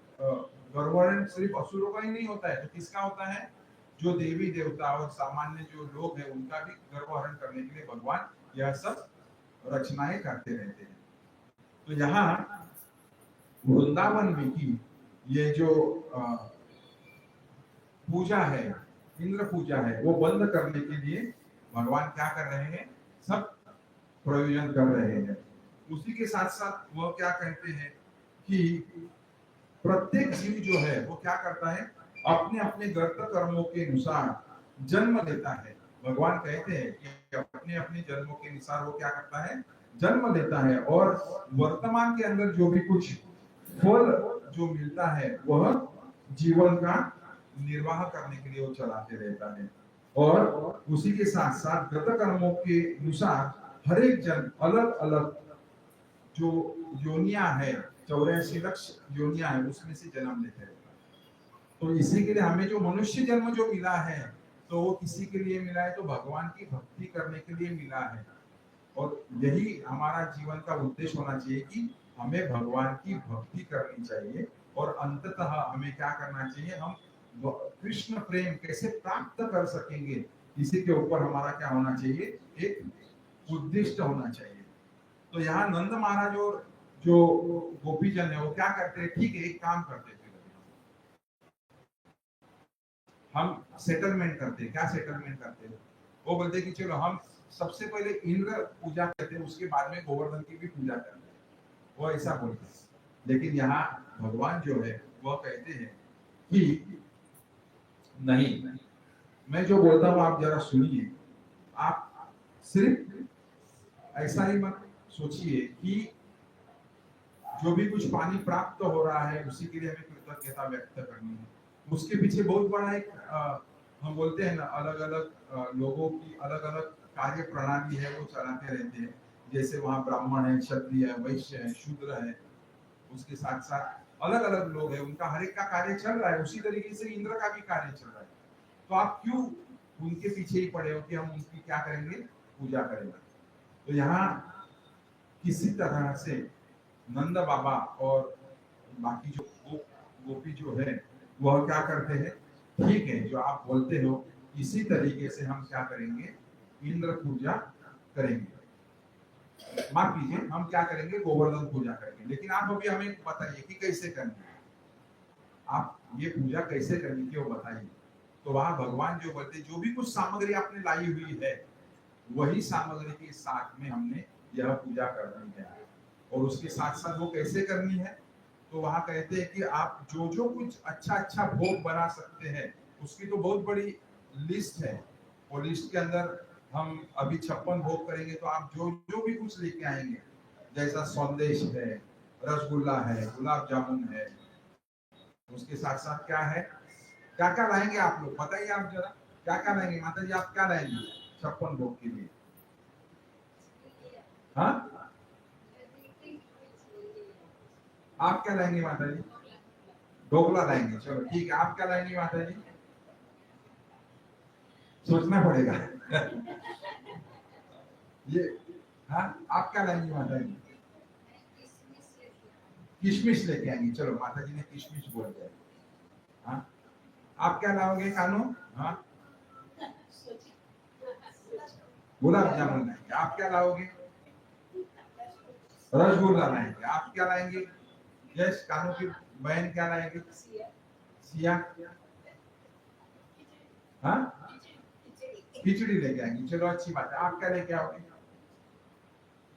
गर्वहरण सिर्फ असुरों का ही नहीं होता है, तो किसका होता है, जो देवी देवता और सामान्य जो लोग हैं उनका भी गर्वहरण करने के लिए भगवान यह सब रचनाएं करते रहते हैं। तो यहाँ वृंदावन में की ये जो पूजा है, इंद्र पूजा है, वो बंद करने के लिए भगवान क्या कर रहे हैं, सब प्रयोजन कर रहे हैं। उसी के साथ साथ वो क्या कहते हैं कि प्रत्येक जीव जो है वो क्या करता है, अपने अपने गर्त कर्मों के अनुसार जन्म लेता है। भगवान कहते हैं कि अपने अपने जन्मों के अनुसार वो क्या करता है, जन्म लेता है, और वर्तमान के अंदर जो भी कुछ फल जो मिलता है वह जीवन का निर्वाह करने के लिए वो चलाते रहता है। और उसी के साथ साथ गत कर्मों के अनुसार हर एक जन अलग अलग जो योनिया है, 84 लाख योनिया है, उसमें से जन्म लेते हैं। तो इसी के लिए हमें जो मनुष्य जन्म जो मिला है, तो वो किसी के लिए मिला है, तो भगवान की भक्ति करने के लिए मिला है। और यही हमारा जीवन का उद्देश्य होना चाहिए कि हमें भगवान की भक्ति करनी चाहिए, और अंततः हमें क्या करना चाहिए, हम कृष्ण प्रेम कैसे प्राप्त कर सकेंगे, इसी के ऊपर हमारा क्या होना चाहिए, एक उद्देश्य होना चाहिए। तो यहाँ नंद महाराज और जो गोपीजन है वो क्या करते हैं, ठीक है, एक काम करते थे, हम सेटलमेंट करते हैं। क्या सेटलमेंट करते हैं, वो बोलते कि चलो हम सबसे पहले इंद्र पूजा करते हैं, उसके बाद में गोवर्धन की भी पूजा करते हैं, वो ऐसा बोलते हैं। लेकिन यहाँ भगवान जो है वह कहते हैं कि नहीं, मैं जो बोलता हूँ आप जरा सुनिए, आप सिर्फ ऐसा ही मत सोचिए कि जो भी कुछ पानी प्राप्त हो रहा है उसी के लिए हमें कृतज्ञता व्यक्त करनी है। उसके पीछे बहुत बड़ा एक हम बोलते हैं ना, अलग अलग लोगों की अलग अलग कार्य प्रणाली है, वो चलाते रहते हैं। जैसे वहाँ ब्राह्मण है, क्षत्रिय है, वैश्य है, शूद्र है, उसके साथ साथ अलग अलग लोग हैं, उनका हर एक का कार्य चल रहा है। उसी तरीके से इंद्र का भी कार्य चल रहा है। तो आप क्यों उनके पीछे ही पड़े हो कि हम उनकी क्या करेंगे, पूजा करेंगे। तो यहाँ किसी तरह से नंद बाबा और बाकी जो गोपी जो है वह क्या करते हैं, ठीक है जो आप बोलते हो इसी तरीके से हम क्या करेंगे, इंद्र पूजा करेंगे। माफ कीजिए, हम क्या करेंगे, गोवर्धन पूजा करेंगे। लेकिन आप अभी हमें बताइए कि कैसे करनी है, आप ये पूजा कैसे करनी है वो बताइए। तो वहां भगवान जो बोलते, जो भी कुछ सामग्री आपने लाई हुई है वही सामग्री के साथ में हमने यह पूजा करनी है। और उसके साथ साथ वो कैसे करनी है, तो वहां कहते हैं कि आप जो जो कुछ अच्छा अच्छा भोग बना सकते हैं, उसकी तो बहुत बड़ी लिस्ट है। और लिस्ट के अंदर हम अभी 56 भोग करेंगे, तो आप जो जो भी कुछ लेके आएंगे, जैसा संदेश है, रसगुल्ला है, गुलाब जामुन है, उसके साथ साथ क्या है, क्या क्या लाएंगे आप लोग बताइए। आप जरा क्या क्या लाएंगे माता जी, आप क्या लाएंगे 56 भोग के लिए? हाँ, आप क्या लाएंगे माता जी? ढोकला लाएंगे, चलो ठीक है। आप क्या लाएंगे माता जी? सोचना पड़ेगा। ये हाँ, आप क्या लाएंगे माता जी? किशमिश लेके आएंगे, चलो माता जी ने किशमिश बोल दिया। हाँ, आप क्या लाओगे कानू? हाँ, गुलाब जामुन लाएंगे। आप क्या लाओगे? रसगुल्ला लाएंगे। आप क्या लाएंगे? यश, कानू की बहन क्या लाएंगे? सिया। हाँ, खिचड़ी लेके आएंगे, चलो अच्छी बात है। आप क्या लेके आओगे?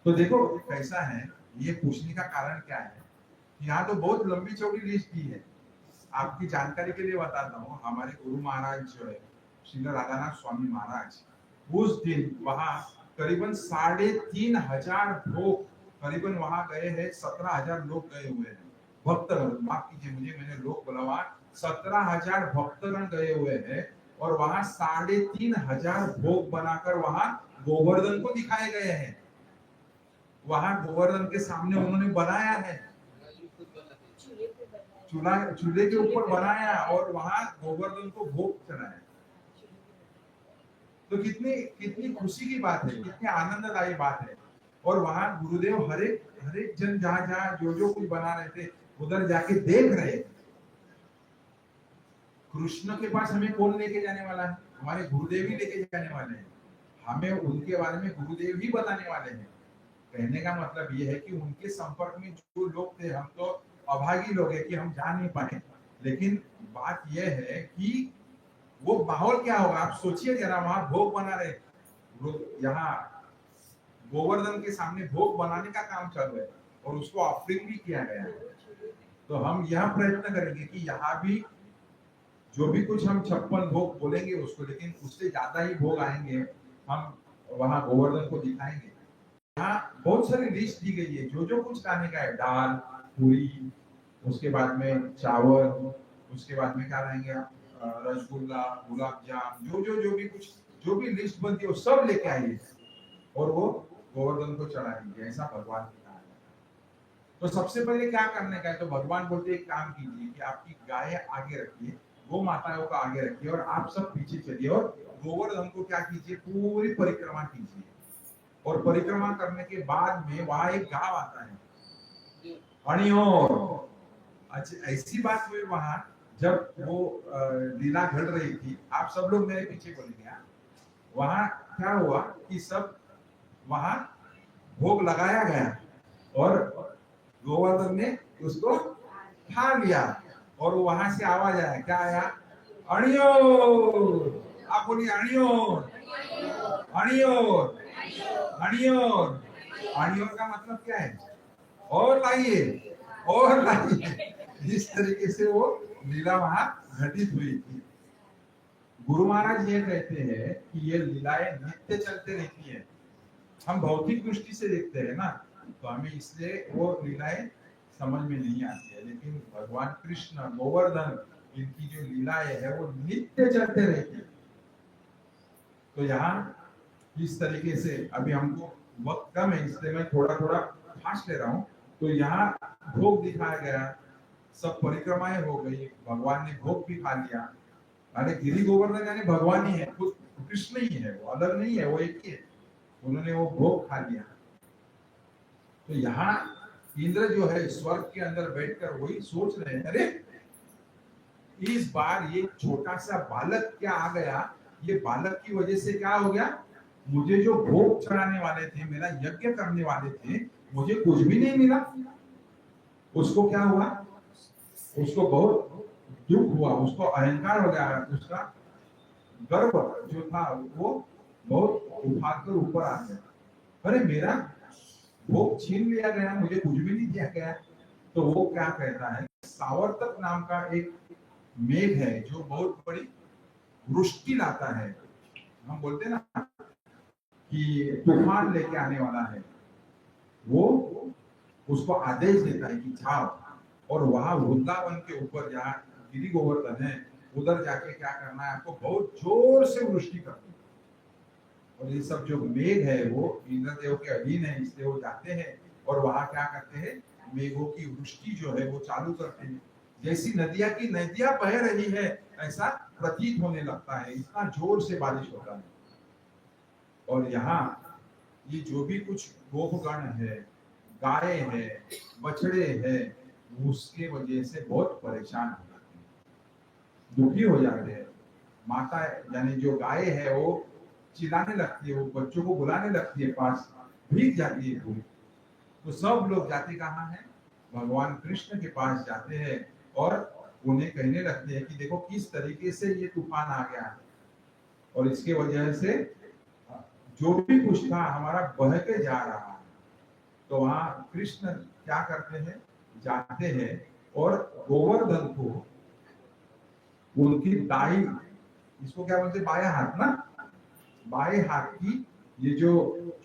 तो देखो कैसा है, ये पूछने का कारण क्या है, यहाँ तो बहुत लंबी चौड़ी लिस्ट दी है। आपकी जानकारी के लिए बताता हूँ, हमारे गुरु महाराज जो है श्री राधानाथ स्वामी महाराज, उस दिन वहां करीबन 3,500 भोग, करीबन वहां गए हैं 17,000 लोग गए हुए हैं भक्तगण। माफ कीजिए मुझे, मैंने लोग बोला, 17,000 भक्तगण गए हुए हैं। और वहां 3,500 भोग बनाकर वहां गोवर्धन को दिखाए गए हैं। वहां गोवर्धन के सामने उन्होंने बनाया है, चूल्हे के ऊपर बनाया और वहां गोवर्धन को भोग चढ़ाया। तो कितनी कितनी खुशी की बात है, कितनी आनंददायी बात है। और वहां गुरुदेव हर एक जन जहां जहां जो जो कुछ बना रहे थे उधर जाके देख रहे थे। कृष्ण के पास हमें कौन लेके जाने वाला है? हमारे गुरुदेव ही लेके जाने वाले हैं। हमें उनके बारे में गुरुदेव ही बताने वाले हैं। कहने का मतलब ये है कि उनके संपर्क में जो लोग थे, हम तो अभागी लोग हैं कि हम जा नहीं पाए। लेकिन बात यह है कि वो माहौल क्या होगा, आप सोचिए जरा। वहां भोग बना रहे, यहाँ गोवर्धन के सामने भोग बनाने का काम चल रहा है और उसको ऑफरिंग भी किया गया है। तो हम यह प्रयत्न करेंगे कि यहाँ भी जो भी कुछ हम 56 भोग बोलेंगे उसको, लेकिन उससे ज्यादा ही भोग आएंगे, हम वहां गोवर्धन को दिखाएंगे। यहाँ बहुत सारी लिस्ट दी गई है, जो जो कुछ खाने का है, दाल, पूरी, उसके बाद में चावल, उसके बाद में क्या लाएंगे आप, रसगुल्ला, गुलाब जाम, जो भी कुछ, जो भी लिस्ट बनती है वो सब लेके आइए और वो गोवर्धन को चढ़ाएंगे, ऐसा भगवान ने कहा है। तो सबसे पहले क्या करने का है, तो भगवान बोलते एक काम कीजिए कि आपकी गाय आगे रखिए, गो माताओं का आगे रखिए और आप सब पीछे चलिए और गोवर्धन को क्या कीजिए, पूरी परिक्रमा कीजिए। और परिक्रमा करने के बाद में वहां एक गांव आता है अणियोर। अच्छा, ऐसी बात हुई वहां जब वो लीला घड़ रही थी, आप सब लोग मेरे पीछे बोलेंगे। वहां क्या हुआ कि सब वहां भोग लगाया गया और गोवर्धन ने उसको खा लिया। और वहां से आवाज आया, क्या आया? अणियोर। आप बोलिए अणियोर, अणियोर, अणियोर। अणियोर का मतलब क्या है? और लाइए, और लाइए। इस तरीके से वो लीला वहां घटित हुई थी। गुरु महाराज ये कहते हैं कि ये लीलाएं नित्य चलते रहती है। हम भौतिक दृष्टि से देखते हैं ना, तो हमें इसलिए वो लीलाएं समझ में नहीं आती है, लेकिन भगवान कृष्ण गोवर्धन इनकी जो लीलाएं है वो नित्य चलते रहती है। तो यहाँ इस तरीके से अभी हमको वक्त कम है इसलिए मैं थोड़ा थोड़ा फास्ट ले रहा हूँ। तो यहाँ भोग दिखाया गया, सब परिक्रमाएं हो गई, भगवान ने भोग भी खा लिया। अरे गिरी गोवर्धन यानी भगवान ही है, खुद कृष्ण ही है, वो अलग नहीं है, वो एक ही है। उन्होंने वो भोग खा लिया। तो यहाँ इंद्र जो है स्वर्ग के अंदर बैठकर वही सोच रहे हैं, अरे इस बार ये छोटा सा बालक क्या आ गया, ये बालक की वजह से क्या हो गया, मुझे जो भोग चढ़ाने वाले थे, मेरा यज्ञ करने वाले थे, मुझे कुछ भी नहीं मिला। उसको क्या हुआ, उसको बहुत दुख हुआ, उसको अहंकार हो गया, उसका गर्व जो था वो बहुत उठाकर ऊपर आ गया। अरे मेरा भोग छीन लिया गया, मुझे कुछ भी नहीं दिया गया। तो वो क्या कहता है, सावर्तक नाम का एक मेघ है जो बहुत बड़ी वृष्टि लाता है। हम बोलते ना कि तूफान लेके आने वाला है, वो उसको आदेश देता है कि जाओ और वहां वृंदावन के ऊपर जहाँ गिरी गोवर्धन है उधर जाके क्या करना है, आपको बहुत जोर से वृष्टि करनी है। और ये सब जो मेघ है वो इंद्रदेव के अधीन है, इसलिए वो जाते हैं और वहां क्या करते हैं, मेघों की वृष्टि जो है वो चालू करते हैं। जैसी नदियां की नदियां बह रही है ऐसा प्रतीत होने लगता है, इतना जोर से बारिश होता है। और यहाँ ये जो भी कुछ गोपगण है, गाय है, बछड़े है, उसके वजह से बहुत परेशान हो जाते हैं, दुखी हो जाते हैं। माता यानी जो गाय है वो चिल्लाने लगती है, वो बच्चों को बुलाने लगती है पास, भीग जाती है पूरी। तो सब लोग जाते कहाँ हैं, भगवान कृष्ण के पास जाते हैं और उन्हें कहने लगते हैं कि देखो किस तरीके से ये तूफान आ गया है और इसके वजह से जो भी कुछ था हमारा बह के जा रहा है। तो वहाँ कृष्ण क्या करते हैं, जाते हैं और गोवर्धन को उनकी दाई, इसको क्या बोलते हैं, बाया हाथ ना, बाएं हाथ की ये जो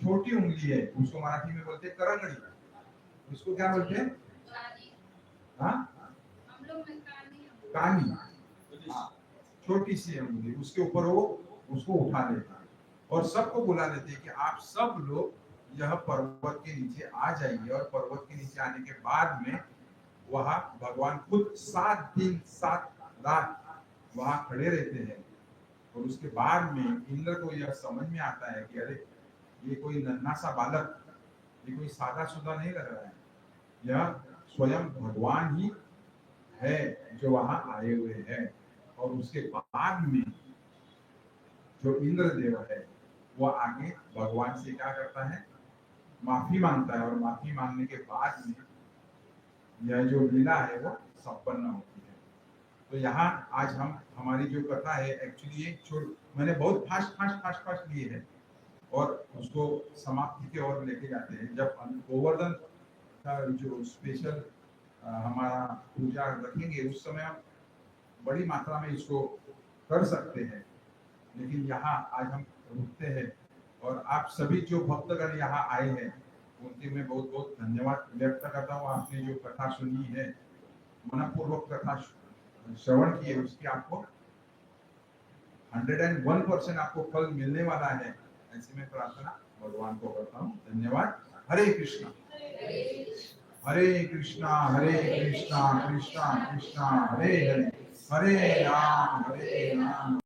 छोटी उंगली है उसको मराठी में बोलते हैं करंगड़ी, इसको क्या बोलते हैं, हाँ कानी, हाँ, छोटी सी उंगली, उसके ऊपर वो उसको उठा लेता है और सबको बुला लेते हैं कि आप सब लोग यह पर्वत के नीचे आ जाइए। और पर्वत के नीचे आने के बाद में वहां भगवान खुद 7 दिन 7 रात वहां खड़े रहते हैं। और उसके बाद में इंद्र को यह समझ में आता है कि अरे ये कोई नन्हा सा बालक, ये कोई सादा सुदा नहीं लग रहा है, यह स्वयं भगवान ही है जो वहां आए हुए हैं। और उसके बाद में जो इंद्रदेव है वो आगे भगवान से क्या करता है, माफी मांगता है और माफी मांगने के बाद में यह जो लीला है वो संपन्न होती है। तो यहाँ आज हम हमारी जो कथा है एक्चुअली ये मैंने बहुत फास्ट लिए है और उसको समाप्ति की ओर लेके जाते हैं। जब हम गोवर्धन का जो स्पेशल हमारा पूजा रखेंगे उस समय हम बड़ी मात्रा में इसको कर सकते हैं, लेकिन यहाँ आज हम रुकते हैं। और आप सभी जो भक्तगण यहाँ आए हैं उनके मैं बहुत बहुत धन्यवाद व्यक्त करता हूँ। आपने जो कथा सुनी है, मनपूर्वक कथा श्रवण किए, उसकी आपको 101% आपको फल मिलने वाला है, ऐसी मैं प्रार्थना भगवान को करता हूँ। धन्यवाद। हरे कृष्णा हरे कृष्णा कृष्णा कृष्णा हरे हरे, हरे राम